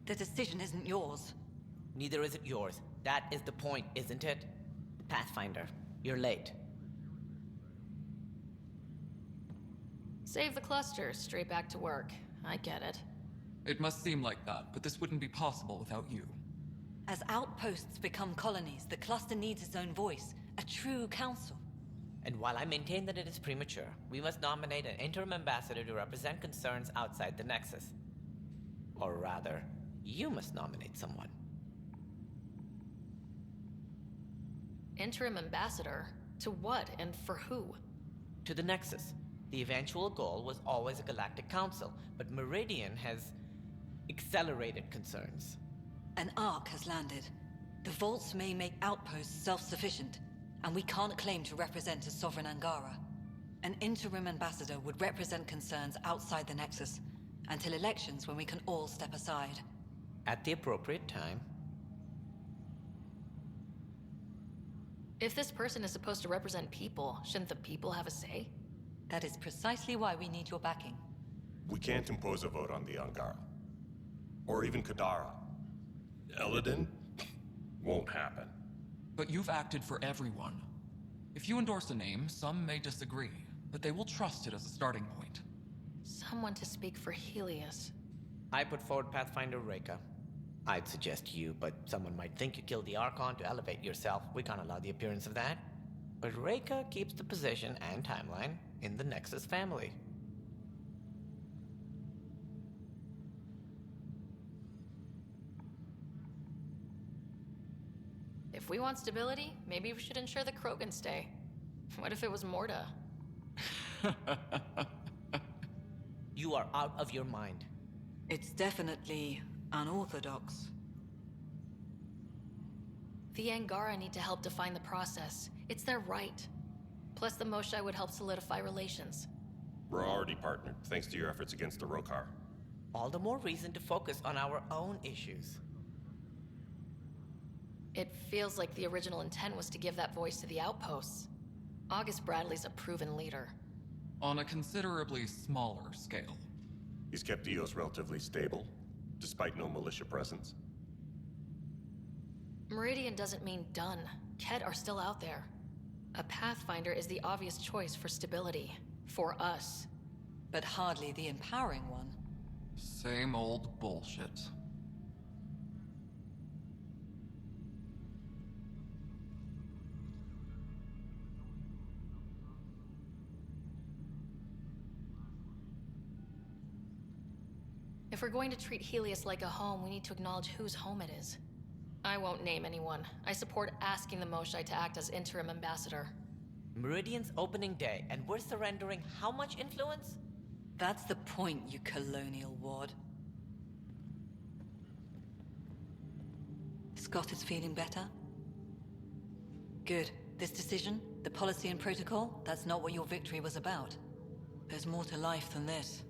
S18: The decision isn't yours.
S14: Neither is it yours. That is the point, isn't it? Pathfinder, you're late.
S6: Save the cluster, straight back to work. I get it.
S23: It must seem like that, but this wouldn't be possible without you.
S18: As outposts become colonies, the cluster needs its own voice, a true council.
S14: And while I maintain that it is premature, we must nominate an interim ambassador to represent concerns outside the Nexus. Or rather, you must nominate someone.
S6: Interim ambassador? To what and for who?
S14: To the Nexus. The eventual goal was always a galactic council, but Meridian has accelerated concerns.
S18: An ark has landed. The vaults may make outposts self-sufficient, and we can't claim to represent a sovereign Angara. An interim ambassador would represent concerns outside the Nexus, until elections when we can all step aside.
S14: At the appropriate time.
S6: If this person is supposed to represent people, shouldn't the people have a say?
S18: That is precisely why we need your backing.
S15: We can't impose a vote on the Angara. Or even Kadara. Eladin? Won't happen.
S23: But you've acted for everyone. If you endorse a name, some may disagree, but they will trust it as a starting point.
S6: Someone to speak for Helios.
S14: I put forward Pathfinder Reka. I'd suggest you, but someone might think you killed the Archon to elevate yourself. We can't allow the appearance of that. But Reka keeps the position and timeline in the Nexus family.
S6: If we want stability, maybe we should ensure the Krogan stay. What if it was Morta?
S14: You are out of your mind.
S18: It's definitely unorthodox.
S6: The Angara need to help define the process. It's their right. Plus, the Moshae would help solidify relations.
S15: We're already partnered, thanks to your efforts against the Rokar.
S14: All the more reason to focus on our own issues.
S6: It feels like the original intent was to give that voice to the outposts. August Bradley's a proven leader.
S23: On a considerably smaller scale.
S15: He's kept EOS relatively stable, despite no militia presence.
S6: Meridian doesn't mean done. Kett are still out there. A Pathfinder is the obvious choice for stability. For us.
S18: But hardly the empowering one.
S23: Same old bullshit.
S6: If we're going to treat Helios like a home, we need to acknowledge whose home it is. I won't name anyone. I support asking the Moshae to act as interim ambassador.
S14: Meridian's opening day, and we're surrendering how much influence?
S18: That's the point, you colonial wad. Scott is feeling better? Good. This decision, the policy and protocol, that's not what your victory was about. There's more to life than this.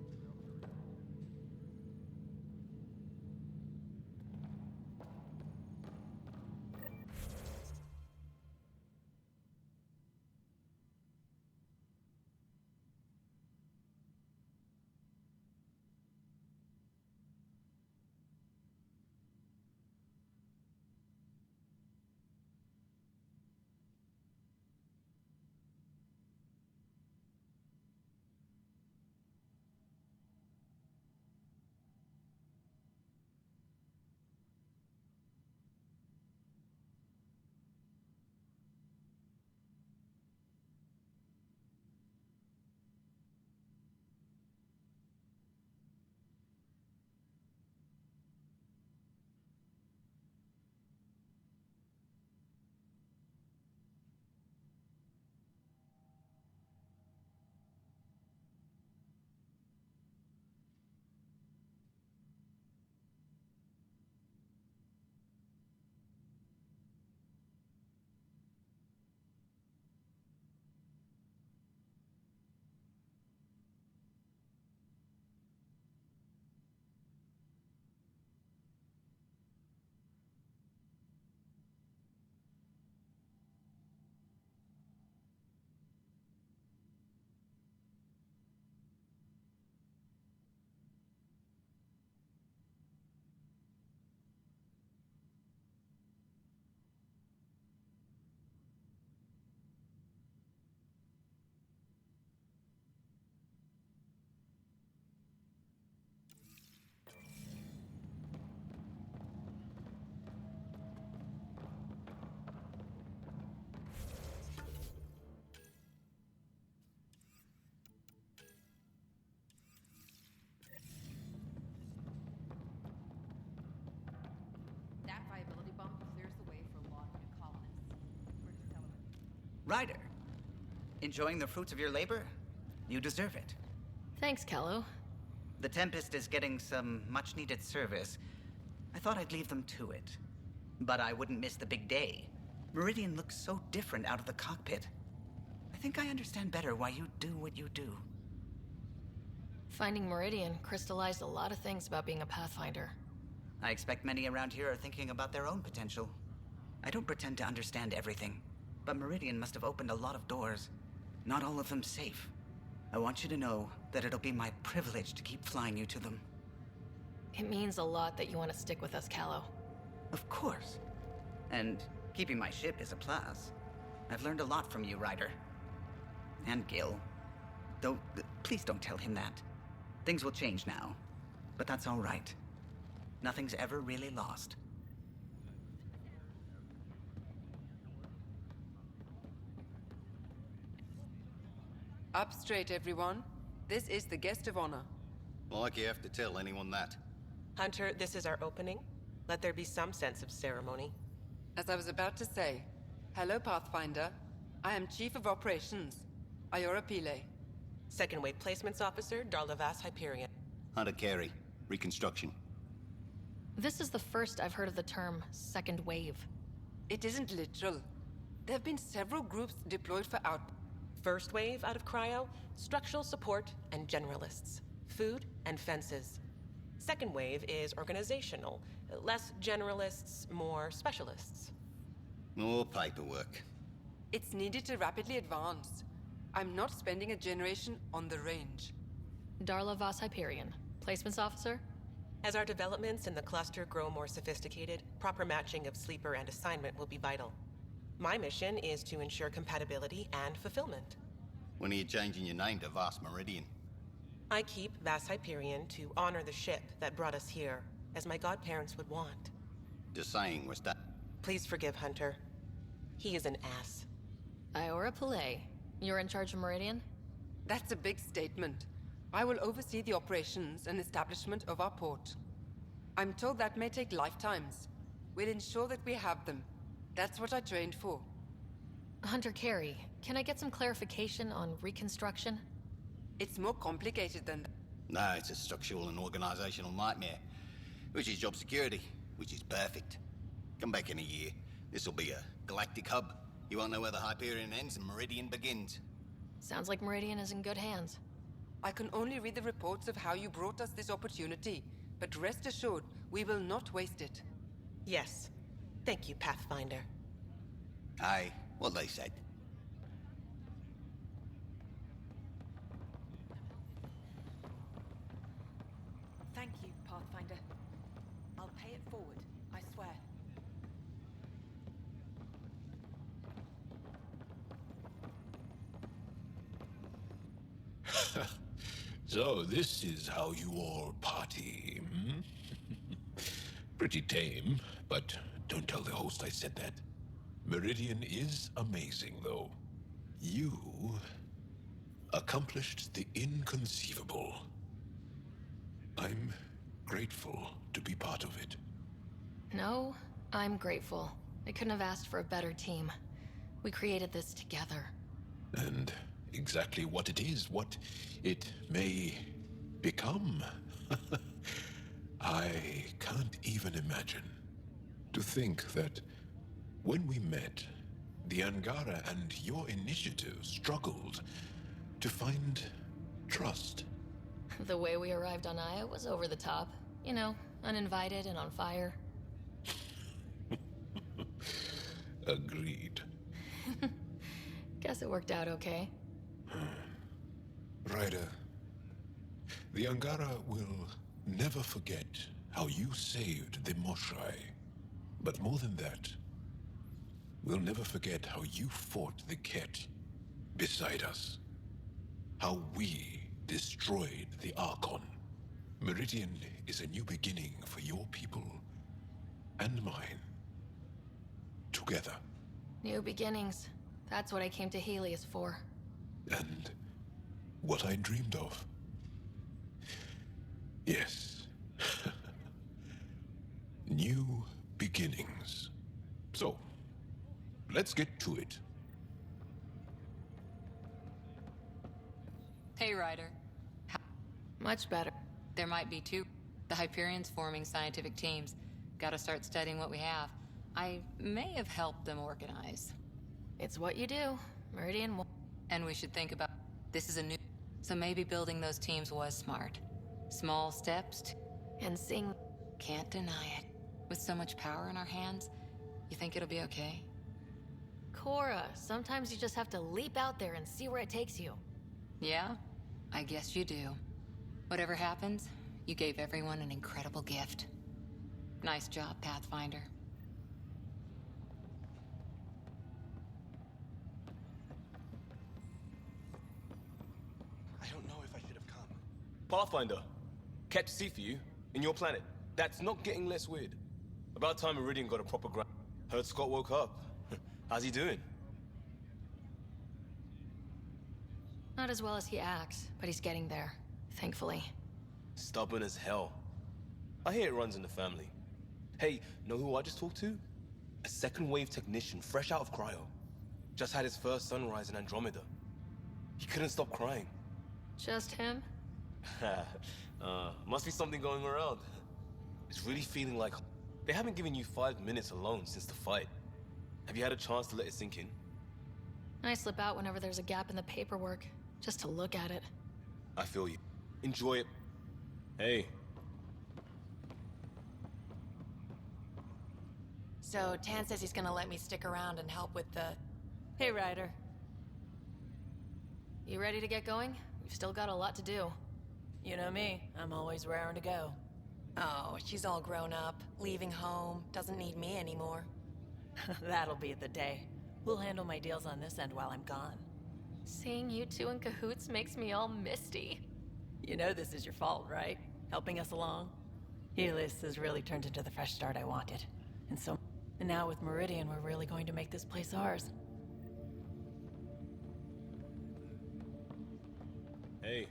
S4: Ryder, enjoying the fruits of your labor? You deserve it.
S6: Thanks, Kello.
S4: The Tempest is getting some much-needed service. I thought I'd leave them to it. But I wouldn't miss the big day. Meridian looks so different out of the cockpit. I think I understand better why you do what you do.
S6: Finding Meridian crystallized a lot of things about being a Pathfinder.
S4: I expect many around here are thinking about their own potential. I don't pretend to understand everything, but Meridian must have opened a lot of doors. Not all of them safe. I want you to know that it'll be my privilege to keep flying you to them.
S6: It means a lot that you want to stick with us, Callow.
S4: Of course. And keeping my ship is a plus. I've learned a lot from you, Ryder. And Gil. Though, please don't tell him that. Things will change now. But that's all right. Nothing's ever really lost.
S21: Up straight, everyone. This is the guest of honor.
S9: Like you have to tell anyone that.
S19: Hunter, this is our opening. Let there be some sense of ceremony.
S21: As I was about to say, hello, Pathfinder. I am Chief of Operations, Iora Pile.
S19: Second Wave Placements Officer, Darlavas Hyperion.
S9: Hunter Carey, Reconstruction.
S6: This is the first I've heard of the term second wave.
S21: It isn't literal. There have been several groups deployed for out.
S19: First wave out of cryo, structural support and generalists. Food and fences. Second wave is organizational. Less generalists, more specialists.
S9: More paperwork.
S21: It's needed to rapidly advance. I'm not spending a generation on the range.
S6: Darlavas Hyperion, Placements Officer?
S19: As our developments in the cluster grow more sophisticated, proper matching of sleeper and assignment will be vital. My mission is to ensure compatibility and fulfillment.
S9: When are you changing your name to Vast Meridian?
S19: I keep Vas Hyperion to honor the ship that brought us here, as my godparents would want.
S9: Just saying, was that...
S19: Please forgive Hunter. He is an ass.
S6: Iora Pile, you're in charge of Meridian?
S21: That's a big statement. I will oversee the operations and establishment of our port. I'm told that may take lifetimes. We'll ensure that we have them. That's what I trained for.
S6: Hunter Carey, can I get some clarification on reconstruction?
S21: It's more complicated than that.
S9: No, it's a structural and organizational nightmare. Which is job security, which is perfect. Come back in a year. This'll be a galactic hub. You won't know where the Hyperion ends and Meridian begins.
S6: Sounds like Meridian is in good hands.
S21: I can only read the reports of how you brought us this opportunity, but rest assured, we will not waste it.
S19: Yes. Thank you, Pathfinder.
S9: Aye, what they said.
S18: Thank you, Pathfinder. I'll pay it forward, I swear.
S24: So this is how you all party, hmm? Pretty tame, but don't tell the host I said that. Meridian is amazing, though. You accomplished the inconceivable. I'm grateful to be part of it.
S6: No, I'm grateful. I couldn't have asked for a better team. We created this together.
S24: And exactly what it is, what it may become. I can't even imagine. To think that when we met, the Angara and your initiative struggled to find trust.
S6: The way we arrived on Aya was over the top. You know, uninvited and on fire.
S24: Agreed.
S6: Guess it worked out okay.
S24: Ryder, the Angara will never forget how you saved the Moshai. But more than that, we'll never forget how you fought the Ket beside us. How we destroyed the Archon. Meridian is a new beginning for your people and mine. Together.
S6: New beginnings. That's what I came to Helios for.
S24: And what I dreamed of. Yes. New beginnings. So, let's get to it.
S18: Hey, Ryder.
S6: Much better.
S18: There might be two. The Hyperion's forming scientific teams. Gotta start studying what we have. I may have helped them organize.
S6: It's what you do. Meridian will.
S18: And we should think about... This is a new... So maybe building those teams was smart. Small steps to...
S6: And seeing...
S18: Can't deny it. With so much power in our hands, you think it'll be okay?
S6: Cora, sometimes you just have to leap out there and see where it takes you.
S18: Yeah? I guess you do. Whatever happens, you gave everyone an incredible gift. Nice job, Pathfinder.
S3: I don't know if I should have come. Pathfinder, kept to see for you, in your planet. That's not getting less weird. About time Meridian got a proper ground. Heard Scott woke up. How's he doing?
S6: Not as well as he acts, but he's getting there, thankfully.
S3: Stubborn as hell. I hear it runs in the family. Hey, know who I just talked to? A second wave technician, fresh out of cryo. Just had his first sunrise in Andromeda. He couldn't stop crying.
S6: Just him?
S3: Must be something going around. It's really feeling like they haven't given you 5 minutes alone since the fight. Have you had a chance to let it sink in?
S6: I slip out whenever there's a gap in the paperwork, just to look at it.
S3: I feel you. Enjoy it. Hey.
S5: So, Tan says he's gonna let me stick around and help with the...
S6: Hey, Ryder. You ready to get going? We've still got a lot to do.
S5: You know me, I'm always raring to go. Oh, she's all grown up, leaving home, doesn't need me anymore.
S11: That'll be the day. We'll handle my deals on this end while I'm gone.
S6: Seeing you two in cahoots makes me all misty.
S11: You know this is your fault, right? Helping us along? Helios has really turned into the fresh start I wanted. And now with Meridian, we're really going to make this place ours.
S3: Hey.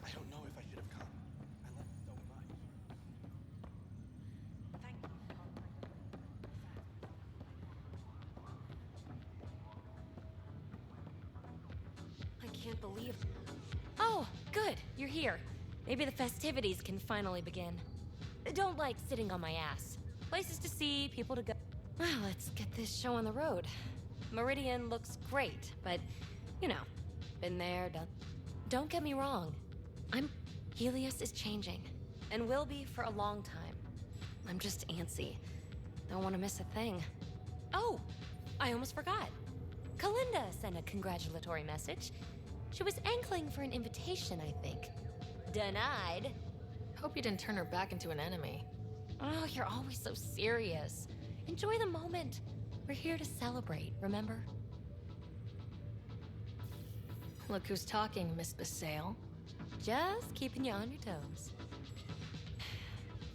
S10: I don't know if I should have come. I love so much.
S11: Thank
S16: I can't believe... Oh, good. You're here. Maybe the festivities can finally begin. Don't like sitting on my ass. Places to see, people to go... Well, let's get this show on the road. Meridian looks great, but, you know, been there, done... Don't get me wrong. Helios is changing, and will be for a long time. I'm just antsy. Don't want to miss a thing. Oh, I almost forgot. Kalinda sent a congratulatory message. She was angling for an invitation, I think. Denied.
S6: Hope you didn't turn her back into an enemy.
S16: Oh, you're always so serious. Enjoy the moment. We're here to celebrate, remember?
S6: Look who's talking, Miss Basale.
S16: Just keeping you on your toes.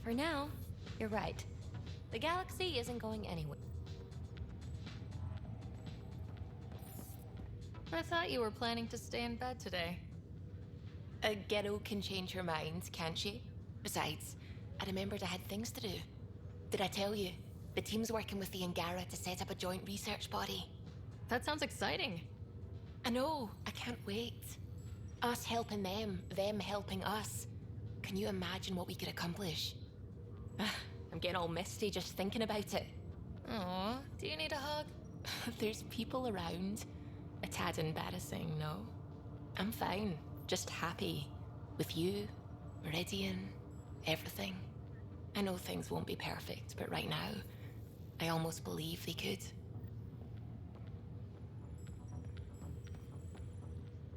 S16: For now, you're right. The galaxy isn't going anywhere.
S6: I thought you were planning to stay in bed today.
S5: A ghetto can change her mind, can't she? Besides, I remembered I had things to do. Did I tell you? The team's working with the Angara to set up a joint research body.
S6: That sounds exciting.
S5: I know, I can't wait. Us helping them helping us. Can you imagine what we could accomplish? I'm getting all misty just thinking about it.
S6: Aw, do you need a hug?
S5: There's people around. A tad embarrassing, no? I'm fine, just happy. With you, Meridian, everything. I know things won't be perfect, but right now, I almost believe they could.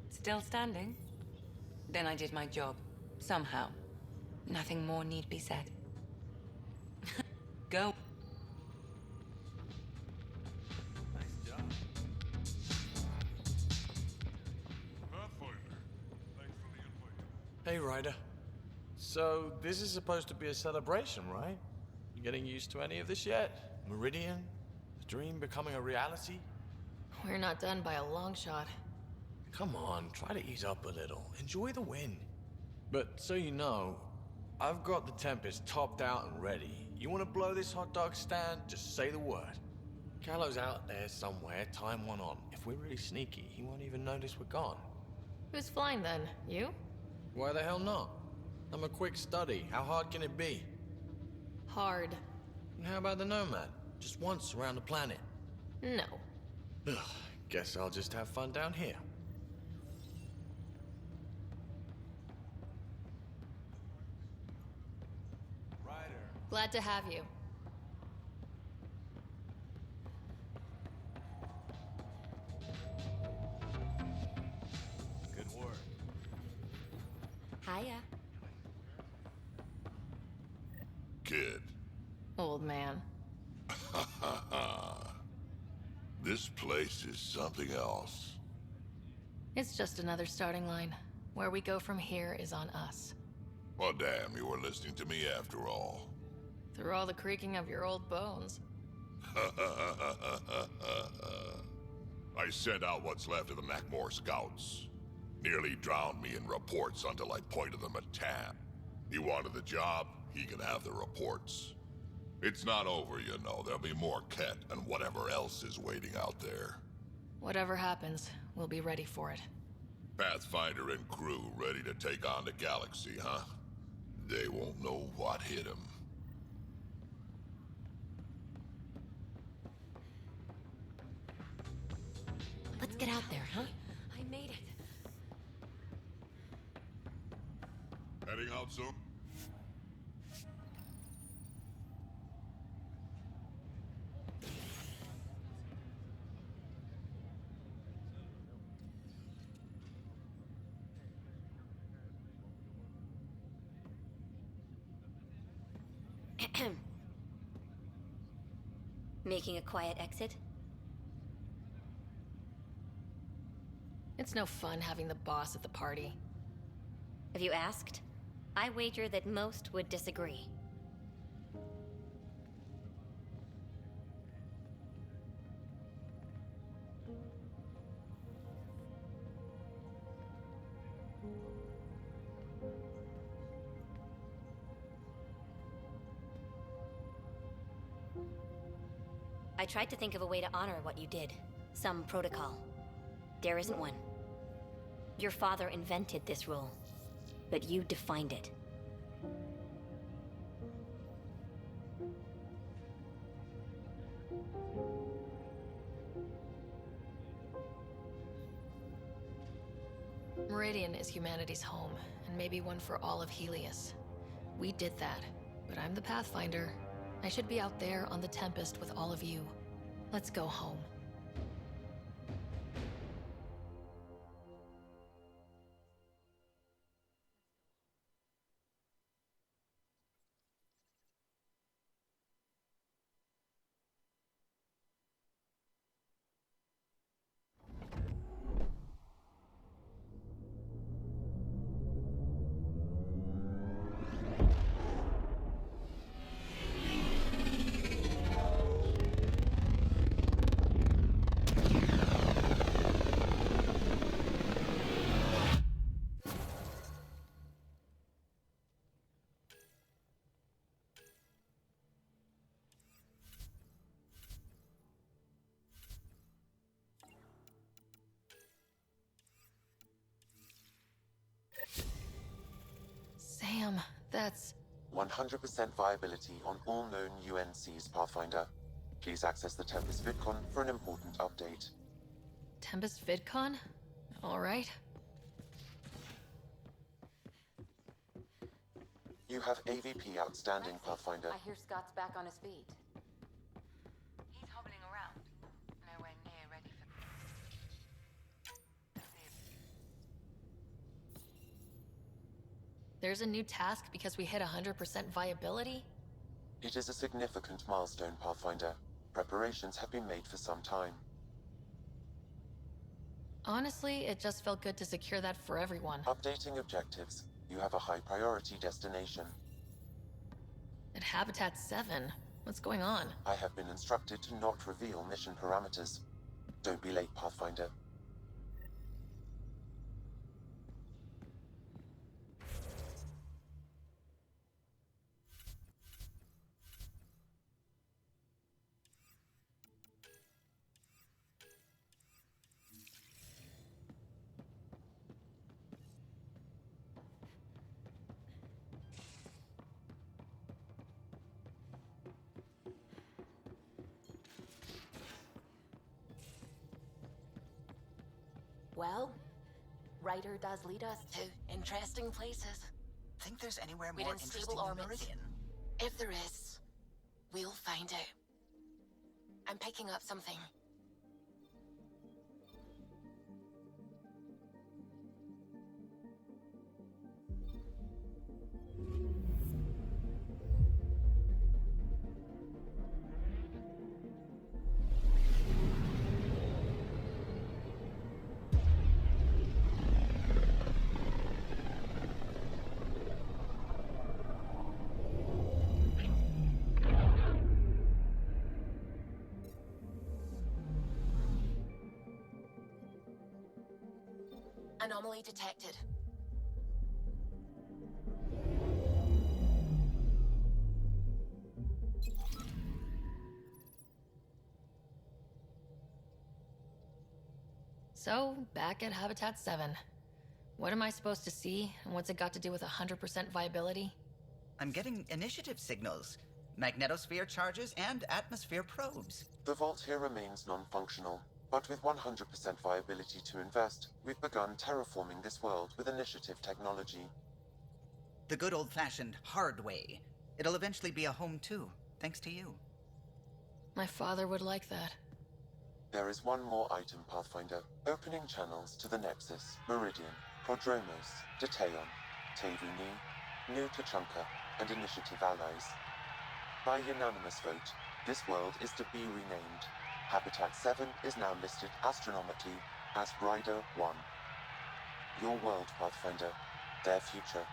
S18: Still standing? Then I did my job. Somehow. Nothing more need be said. Go.
S13: Nice job. Pathfinder, thanks for the invite.
S17: Hey, Ryder. So, this is supposed to be a celebration, right? You getting used to any of this yet? Meridian? The dream becoming a reality?
S6: We're not done by a long shot.
S17: Come on, try to ease up a little. Enjoy the win. But so you know, I've got the Tempest topped out and ready. You want to blow this hot dog stand? Just say the word. Callow's out there somewhere, time one on. If we're really sneaky, he won't even notice we're gone.
S6: Who's flying then? You?
S17: Why the hell not? I'm a quick study. How hard can it be?
S6: Hard.
S17: And how about the Nomad? Just once around the planet.
S6: No.
S17: Ugh, guess I'll just have fun down here.
S6: Glad to have you.
S3: Good work.
S16: Hiya.
S13: Kid.
S6: Old man.
S13: This place is something else.
S6: It's just another starting line. Where we go from here is on us.
S13: Well, damn, you were listening to me after all.
S6: Through all the creaking of your old bones.
S13: I sent out what's left of the Macmore scouts. Nearly drowned me in reports until I pointed them at Tam. He wanted the job, he can have the reports. It's not over, you know. There'll be more Ket and whatever else is waiting out there.
S6: Whatever happens, we'll be ready for it.
S13: Pathfinder and crew ready to take on the galaxy, huh? They won't know what hit them.
S16: Let's get out there, huh? I made it.
S13: Heading out soon?
S16: Making a quiet exit?
S6: It's no fun having the boss at the party.
S16: Have you asked? I wager that most would disagree. I tried to think of a way to honor what you did. Some protocol. There isn't one. Your father invented this rule, but you defined it.
S6: Meridian is humanity's home, and maybe one for all of Helios. We did that, but I'm the Pathfinder. I should be out there on the Tempest with all of you. Let's go home. Sam, that's...
S7: 100% viability on all known UNCs, Pathfinder. Please access the Tempest VidCon for an important update.
S6: Tempest VidCon? All right.
S7: You have AVP outstanding, Pathfinder.
S1: I hear Scott's back on his feet. He's hobbling around. Nowhere near ready for...
S6: There's a new task because we hit 100% viability?
S7: It is a significant milestone, Pathfinder. Preparations have been made for some time.
S6: Honestly, it just felt good to secure that for everyone.
S7: Updating objectives. You have a high priority destination.
S6: At Habitat 7? What's going on?
S7: I have been instructed to not reveal mission parameters. Don't be late, Pathfinder.
S5: Well, Ryder does lead us to interesting places.
S4: Think there's anywhere
S5: We're
S4: more
S5: in
S4: interesting
S5: stable
S4: than
S5: orbits.
S4: Meridian?
S5: If there is, we'll find out. I'm picking up something. Anomaly detected.
S6: So, back at Habitat 7. What am I supposed to see, and what's it got to do with 100% viability?
S4: I'm getting initiative signals, magnetosphere charges, and atmosphere probes.
S7: The vault here remains non-functional, but with 100% viability to invest, we've begun terraforming this world with initiative technology.
S4: The good old-fashioned hard way. It'll eventually be a home too, thanks to you.
S6: My father would like that.
S7: There is one more item, Pathfinder. Opening channels to the Nexus, Meridian, Prodromos, Detaeon, Tavuni, New Tachanka, and Initiative allies. By unanimous vote, this world is to be renamed. Habitat 7 is now listed astronomically as Rider 1. Your world, Pathfinder. Their future.